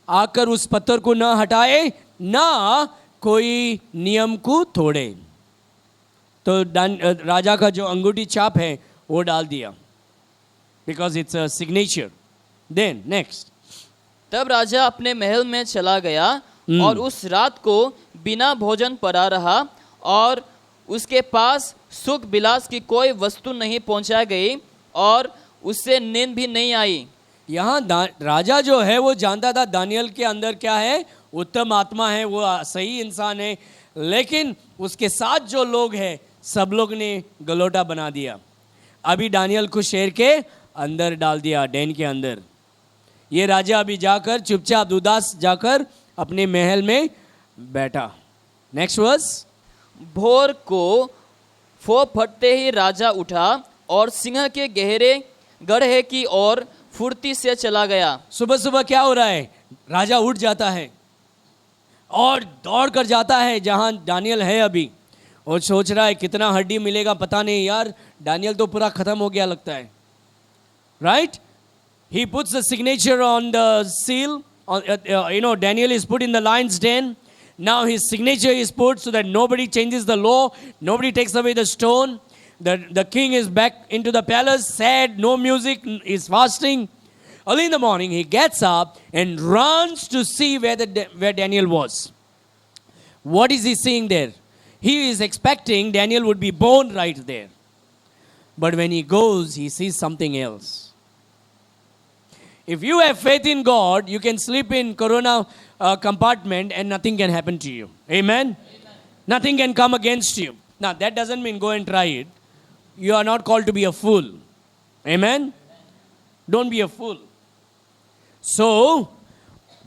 आकर उस पत्थर को ना हटाए, ना कोई नियम को तोड़े. तो राजा का जो अंगूठी छाप है वो डाल दिया, because it's a signature. Then next. तब राजा अपने महल में चला गया और उस रात को बिना भोजन पड़ा रहा और उसके पास सुख विलास की कोई वस्तु नहीं पहुंचाई गई और उससे नींद भी नहीं आई. यहाँ राजा जो है वो जानता था दानियल के अंदर क्या है, उत्तम आत्मा है, वो सही इंसान है, लेकिन उसके साथ जो लोग हैं सब लोग ने गलोटा बना दिया. अभी दानियल को शेर के अंदर डाल दिया, डेन के अंदर. ये राजा अभी जाकर चुपचाप उदास जाकर अपने महल में बैठा. Next verse. भोर को फो फटते ही राजा उठा और सिंह के गहरे गड्ढे की ओर फुर्ती से चला गया. सुबह सुबह क्या हो रहा है, राजा उठ जाता है और दौड़ कर जाता है जहां दानियल है अभी, और सोच रहा है कितना हड्डी मिलेगा पता नहीं यार, दानियल तो पूरा खत्म हो गया लगता है. Right. He puts the signature on the seal. Daniel is put in the lion's den. Now his signature is put so that nobody changes the law, nobody takes away the stone. The king is back into the palace, sad, no music, is fasting. Early in the morning, he gets up and runs to see where Daniel was. What is he seeing there? He is expecting Daniel would be born right there. But when he goes, he sees something else. If you have faith in God, you can sleep in corona compartment and nothing can happen to you. Amen? Nothing can come against you. Now, that doesn't mean go and try it. You are not called to be a fool. Amen? Don't be a fool. So,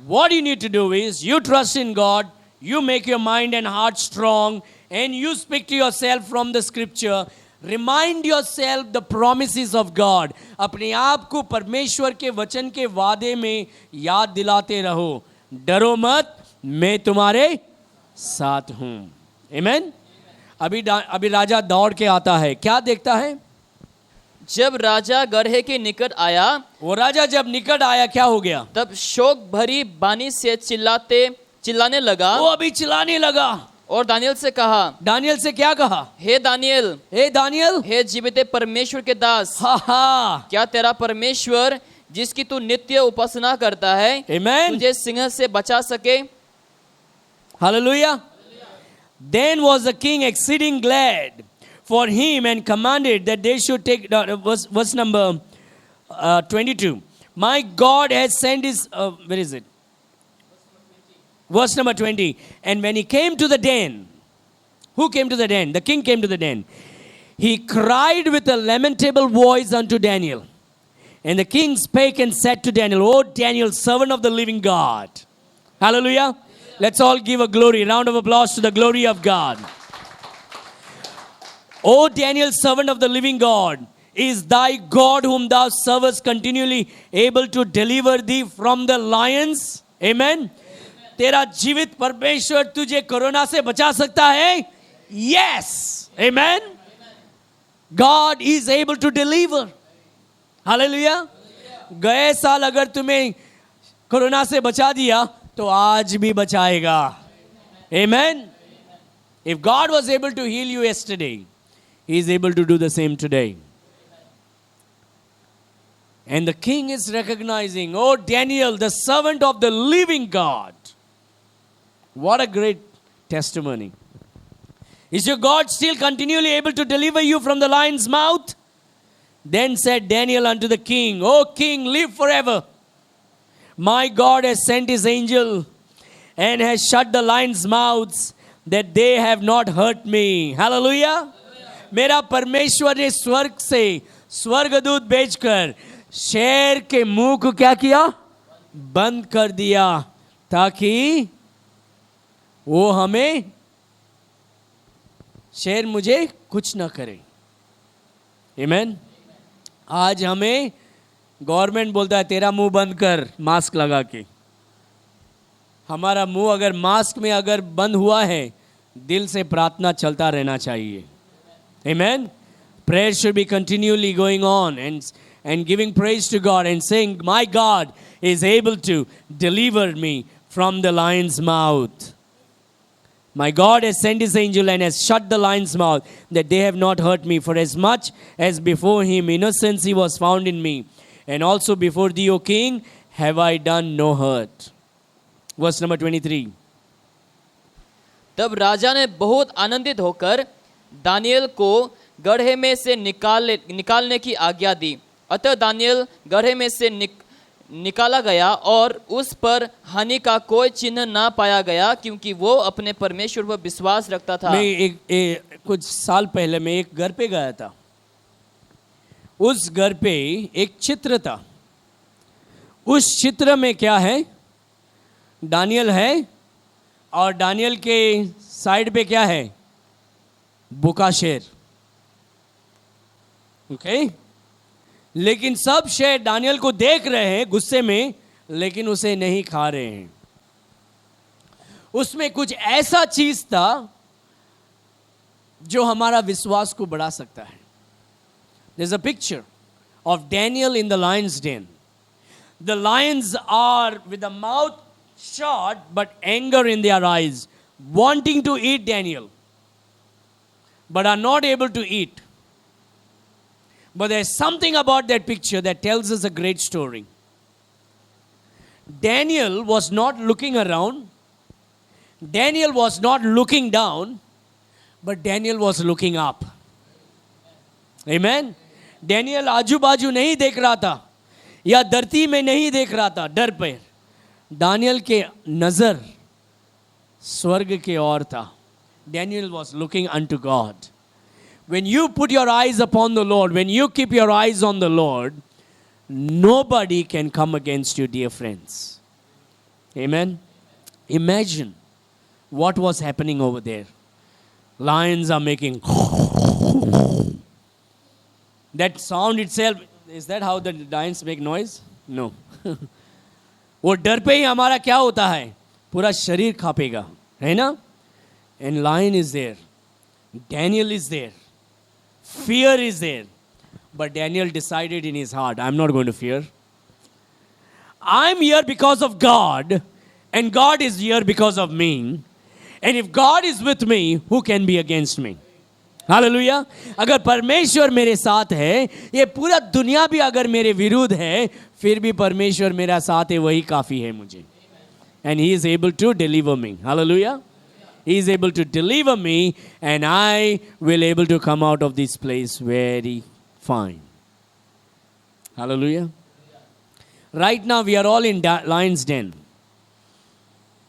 what you need to do is, you trust in God, you make your mind and heart strong, and you speak to yourself from the scripture. Remind yourself the promises of God. अपने आप को परमेश्वर के वचन के वादे में याद दिलाते रहो. डरो मत, मैं तुम्हारे साथ हूं. Amen? अभी राजा दौड़ के आता है. क्या देखता है? जब राजा गड्ढे के निकट आया, वो राजा जब निकट आया क्या हो गया? तब शोक भरी बानी से चिल्लाने लगा. वो अभी चिल्लाने लगा और दानियल से कहा. दानियल से क्या कहा? हे दानियल, हे दानियल, हे जीवित परमेश्वर के दास, हा, क्या तेरा परमेश्वर जिसकी तू नित्य उपासना करता है, Amen? तुझे सिंह से बचा सके? Hallelujah. Then was the king exceeding glad for him and commanded that they should take, verse number 22. My God has sent his, where is it? Verse number 20. And when he came to the den, who came to the den? The king came to the den. He cried with a lamentable voice unto Daniel. And the king spake and said to Daniel, O Daniel, servant of the living God. Hallelujah. Let's all give a round of applause to the glory of God. O Daniel, servant of the living God, is thy God whom thou servest continually able to deliver thee from the lions? Amen. तेरा जीवित परमेश्वर तुझे corona से बचा सकता है? Yes. Amen. God is able to deliver. Hallelujah. गए साल अगर तुम्हें कोरोना से बचा दिया तो आज भी बचाएगा. Amen. If God was able to heal you yesterday, He is able to do the same today. And the king is recognizing, oh Daniel, the servant of the living God. What a great testimony. Is your God still continually able to deliver you from the lion's mouth? Then said Daniel unto the king, O king, live forever. My God has sent his angel and has shut the lions' mouths that they have not hurt me. Hallelujah. मेरा परमेश्वर ने स्वर्ग से स्वर्गदूत भेजकर शेर के मुंह को क्या किया? बंद कर दिया ताकि वो हमें, शेर मुझे कुछ ना करे. आमीन. आज हमें गवर्नमेंट बोलता है तेरा मुंह बंद कर मास्क लगा के. हमारा मुंह अगर मास्क में अगर बंद हुआ है, दिल से प्रार्थना चलता रहना चाहिए. Amen. Prayer should be continually going on and giving praise to God and saying, my God is able to deliver me from the lion's mouth. My God has sent his angel and has shut the lion's mouth, that they have not hurt me. For as much as before him innocency was found in me, and also before thee, O king, have I done no hurt. Verse number 23. तब राजा ने बहुत आनंदित होकर Daniel को गड्ढे में से निकालने की आज्ञा दी। अतः दानियल गड्ढे में से निकाला गया और उस पर हानि का कोई चिन्ह ना पाया गया, क्योंकि वो अपने परमेश्वर पर विश्वास रखता था। मैं कुछ साल पहले मैं एक घर पे गया था। उस घर पे एक चित्र था। उस चित्र में क्या है? दानियल है और दानियल के साइड पे क्या है? भूखा शेर। ओके? लेकिन सब शेर दानियल को देख रहे हैं गुस्से में, लेकिन उसे नहीं खा रहे हैं। उसमें कुछ ऐसा चीज था जो हमारा विश्वास को बढ़ा सकता है। There's a picture of Daniel in the lion's den. The lions are with the mouth shut but anger in their eyes, wanting to eat Daniel, but are not able to eat. But there's something about that picture that tells us a great story. Daniel was not looking around. Daniel was not looking down, but Daniel was looking up. Amen. Daniel आजू बाजू नहीं देख रहा था या धरती में नहीं देख रहा था डर पे। दानियल के नजर स्वर्ग के ओर था। Daniel was looking unto God. When you put your eyes upon the Lord, when you keep your eyes on the Lord, nobody can come against you, dear friends. Amen. Imagine what was happening over there. Lions are making that sound itself. Is that how the lions make noise? No. वो डर पे ही हमारा क्या होता है? पूरा शरीर कांपेगा, है ना? And lion is there. Daniel is there. Fear is there. But Daniel decided in his heart, I'm not going to fear. I'm here because of God, and God is here because of me. And if God is with me, who can be against me? Hallelujah. अगर परमेश्वर मेरे साथ है, ये पूरा दुनिया भी अगर मेरे विरुद्ध है, फिर भी परमेश्वर मेरा साथ है, वही काफी है मुझे। And he is able to deliver me. Hallelujah. He is able to deliver me, and I will able to come out of this place very fine. Hallelujah. Right now we are all in lion's den.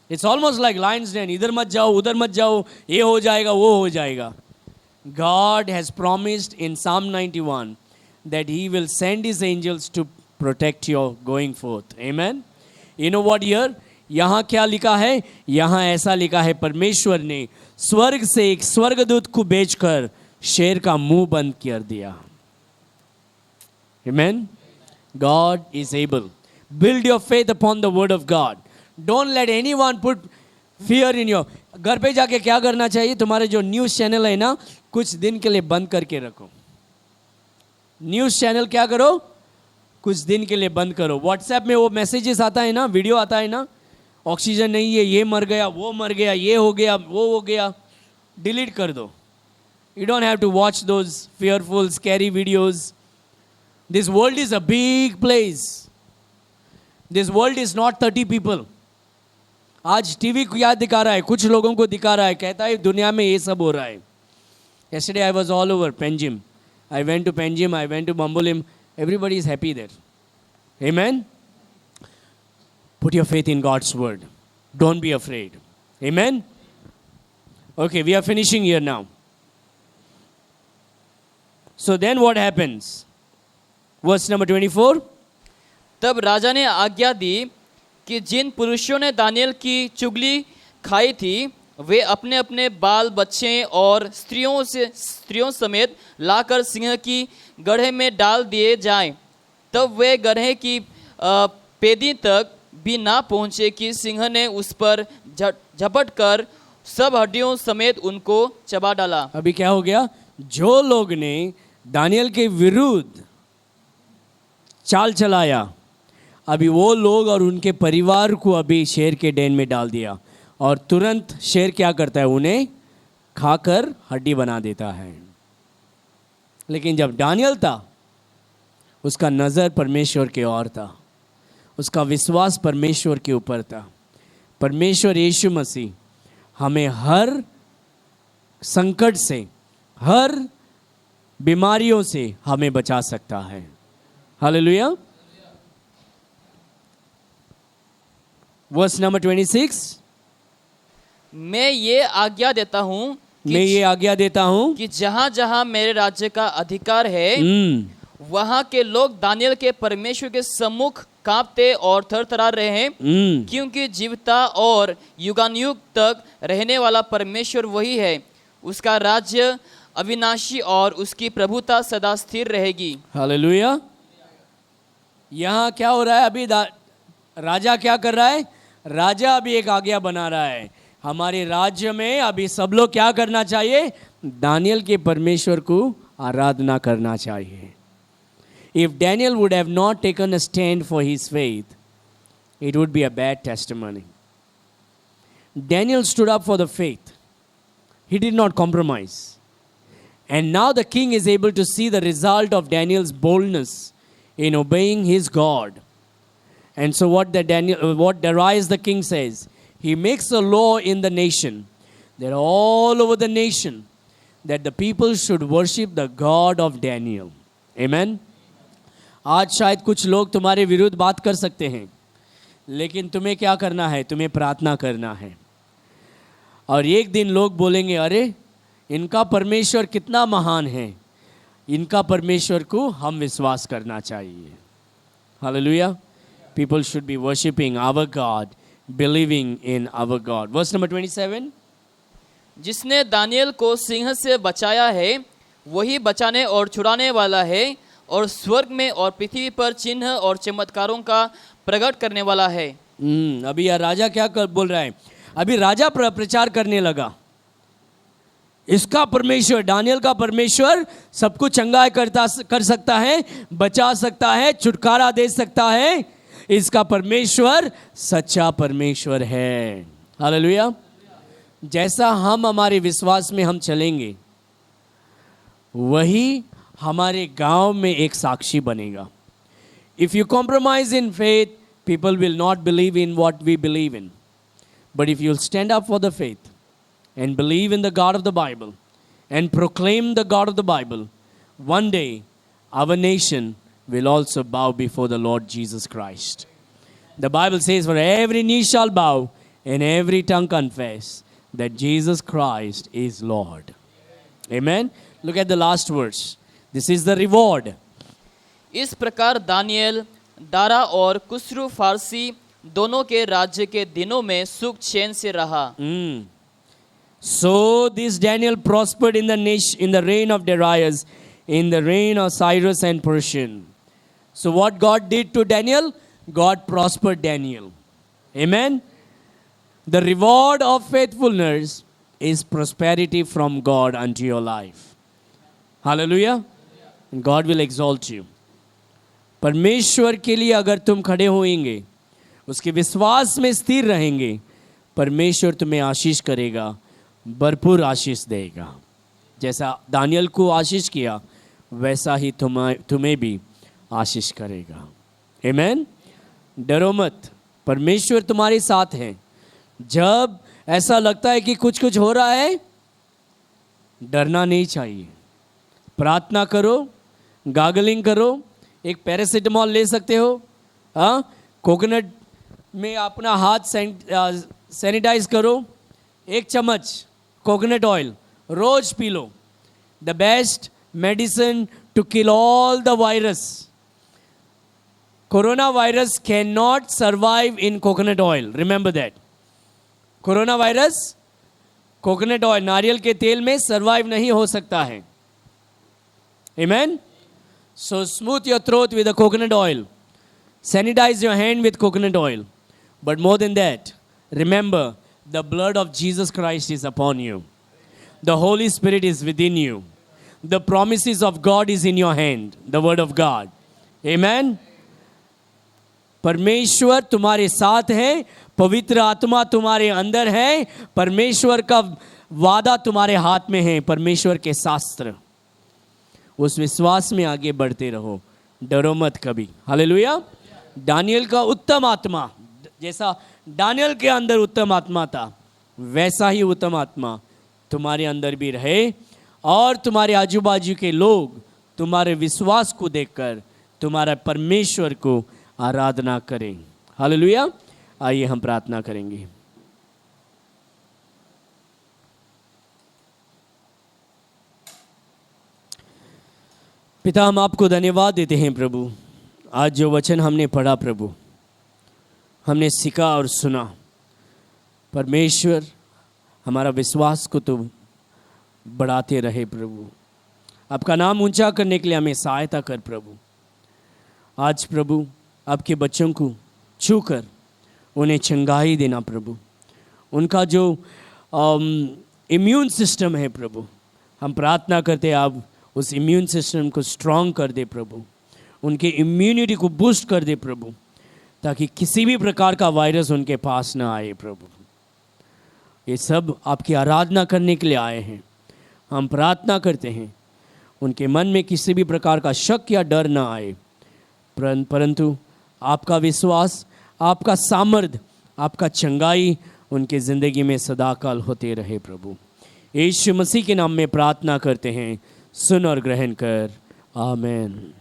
It's almost like lion's den. इधर मत जाओ, उधर मत जाओ, ये हो जाएगा, वो हो जाएगा. God has promised in Psalm 91 that he will send his angels to protect your going forth. Amen. You know what here? यहाँ क्या लिखा है? यहाँ ऐसा लिखा है, परमेश्वर ने स्वर्ग से एक स्वर्गदूत को भेजकर शेर का मुंह बंद कर दिया। Amen. God is able. Build your faith upon the word of God. Don't let anyone put fear in your. घर पे जाके क्या करना चाहिए? तुम्हारे जो न्यूज़ चैनल है ना, कुछ दिन के लिए बंद करके रखो। न्यूज़ चैनल क्या करो? कुछ दिन के लिए बंद करो। व्हाट्सएप में वो मैसेजेस आता है ना, वीडियो आता है ना, ऑक्सीजन नहीं है, ये मर गया, वो मर गया, ये हो गया, वो हो गया, डिलीट कर दो। You don't have to watch those fearful, scary videos. This world is a big place. This world is not 30 people. आज टीवी को क्या दिखा रहा है? कुछ लोगों को दिखा रहा है, कहता है दुनिया में ये सब हो रहा है। Yesterday I was all over Panjim. I went to Panjim, I went to Bambolim. Everybody is happy there. Amen. Put your faith in God's word. Don't be afraid. Amen. Okay, we are finishing here now. So then what happens? Verse number 24. तब राजा ने आज्ञा दी कि जिन पुरुषों ने Daniel की चुगली खाई थी, वे अपने अपने बाल बच्चे और स्त्रियों समेत लाकर सिंह की गड्ढे में डाल दिए जाएं। तब वे गड्ढे की पेदी तक भी ना पहुँचे कि सिंह ने उस पर झपट कर सब हड्डियों समेत उनको चबा डाला। अभी क्या हो गया? जो लोग ने दानियल के विरुद्ध चाल चलाया, अभी वो लोग और उनके परिवार को अभी शेर के डेन में डाल दिया। और तुरंत शेर क्या करता है, उन्हें खाकर हड्डी बना देता है। लेकिन जब दानियल था, उसका नज़र परमेश्वर के ओर था, उसका विश्वास परमेश्वर के ऊपर था। परमेश्वर यीशु मसीह हमें हर संकट से, हर बीमारियों से हमें बचा सकता है। हालेलुया। वर्स नंबर 26, मैं ये आज्ञा देता हूँ मैं ये आज्ञा देता हूँ कि जहाँ जहाँ मेरे राज्य का अधिकार है वहाँ के लोग दानियल के परमेश्वर के सम्मुख कांपते और थरथरा रहे हैं, क्योंकि जीवता और युगानुयुग तक रहने वाला परमेश्वर वही है। उसका राज्य अविनाशी और उसकी प्रभुता सदा स्थिर रहेगी। हालेलुया। यहाँ क्या हो रहा है अभी? राजा क्या कर रहा है? राजा अभी एक आज्ञा बना रहा है। हमारे राज्य में अभी सब लोग क्या करना चाहिए? दानियल के परमेश्वर को आराधना करना चाहिए। If Daniel would have not taken a stand for his faith, it would be a bad testimony. Daniel stood up for the faith. He did not compromise. And now the king is able to see the result of Daniel's boldness in obeying his God. And so what Darius the king says, he makes a law in the nation, that all over the nation, that the people should worship the God of Daniel. Amen. आज शायद कुछ लोग तुम्हारे विरुद्ध बात कर सकते हैं, लेकिन तुम्हें क्या करना है? तुम्हें प्रार्थना करना है। और एक दिन लोग बोलेंगे, अरे इनका परमेश्वर कितना महान है, इनका परमेश्वर को हम विश्वास करना चाहिए। Hallelujah. People should be worshiping our God, believing in our God. Verse number 27. जिसने दानियल को सिंह से बचाया है वही बचाने और छुड़ाने वाला है, और स्वर्ग में और पृथ्वी पर चिन्ह और चमत्कारों का प्रकट करने वाला है। अभी यार राजा क्या बोल रहा है? अभी राजा प्रचार करने लगा, इसका परमेश्वर, दानियल का परमेश्वर सब कुछ चंगा कर सकता है, बचा सकता है, छुटकारा दे सकता है। इसका परमेश्वर सच्चा परमेश्वर है। हालेलुया। जैसा हम हमारे विश्वास में हम चलेंगे, वही हमारे गांव में एक साक्षी बनेगा। If you compromise in faith, people will not believe in what we believe in. But if you'll stand up for the faith and believe in the God of the Bible and proclaim the God of the Bible, one day our nation will also bow before the Lord Jesus Christ. The Bible says, for every knee shall bow and every tongue confess that Jesus Christ is Lord. Amen. Look at the last verse. This is the reward. इस प्रकार Daniel, Dara और कुस्रू फारसी दोनों के राज्य के दिनों में सुख चैन से रहा। So this Daniel prospered in the reign of Darius, in the reign of Cyrus and Persian. So what God did to Daniel? God prospered Daniel. Amen. The reward of faithfulness is prosperity from God unto your life. Hallelujah. And God will exalt you. परमेश्वर के लिए अगर तुम खड़े होएंगे, उसके विश्वास में स्थिर रहेंगे, परमेश्वर तुम्हें आशीष करेगा, भरपूर आशीष देगा। जैसा दानियल को आशीष किया, वैसा ही तुम्हें भी आशीष करेगा। आमेन। डरो मत, परमेश्वर तुम्हारे साथ है। जब ऐसा लगता है कि कुछ हो रहा है, डरना नहीं चाहिए। प्रार्थना करो, गागलिंग करो, एक पैरासिटामॉल ले सकते हो, कोकोनट में अपना हाथ सैनिटाइज करो, एक चम्मच कोकोनट ऑयल रोज पी लो। The best medicine to kill all the virus. Corona virus can not survive in coconut oil, remember that. Corona virus coconut oil, नारियल के तेल में सर्वाइव नहीं हो सकता है। Amen. So smooth your throat with the coconut oil. Sanitize your hand with coconut oil. But more than that, remember, the blood of Jesus Christ is upon you. The Holy Spirit is within you. The promises of God is in your hand. The word of God. Amen. परमेश्वर तुम्हारे साथ है, पवित्र आत्मा तुम्हारे अंदर है, परमेश्वर का वादा तुम्हारे हाथ में है, परमेश्वर के शास्त्र। उस विश्वास में आगे बढ़ते रहो, डरो मत कभी। हालेलुया। दानियल का उत्तम आत्मा, जैसा दानियल के अंदर उत्तम आत्मा था, वैसा ही उत्तम आत्मा तुम्हारे अंदर भी रहे, और तुम्हारे आजू बाजू के लोग तुम्हारे विश्वास को देखकर तुम्हारा परमेश्वर को आराधना करें। हालेलुया। आइए हम प्रार्थना करेंगे। पिता, हम आपको धन्यवाद देते हैं प्रभु, आज जो वचन हमने पढ़ा प्रभु, हमने सीखा और सुना। परमेश्वर हमारा विश्वास को तो बढ़ाते रहे प्रभु, आपका नाम ऊंचा करने के लिए हमें सहायता कर प्रभु। आज प्रभु आपके बच्चों को छूकर उन्हें चंगाई देना प्रभु, उनका जो इम्यून सिस्टम है प्रभु, हम प्रार्थना करते आप उस इम्यून सिस्टम को स्ट्रांग कर दे प्रभु, उनके इम्यूनिटी को बूस्ट कर दे प्रभु, ताकि किसी भी प्रकार का वायरस उनके पास ना आए प्रभु। ये सब आपकी आराधना करने के लिए आए हैं। हम प्रार्थना करते हैं उनके मन में किसी भी प्रकार का शक या डर ना आए, परंतु आपका विश्वास, आपका सामर्थ, आपका चंगाई उनके ज़िंदगी में सदाकाल होते रहे प्रभु। यीशु मसीह के नाम में प्रार्थना करते हैं, सुन और ग्रहण कर, आमीन।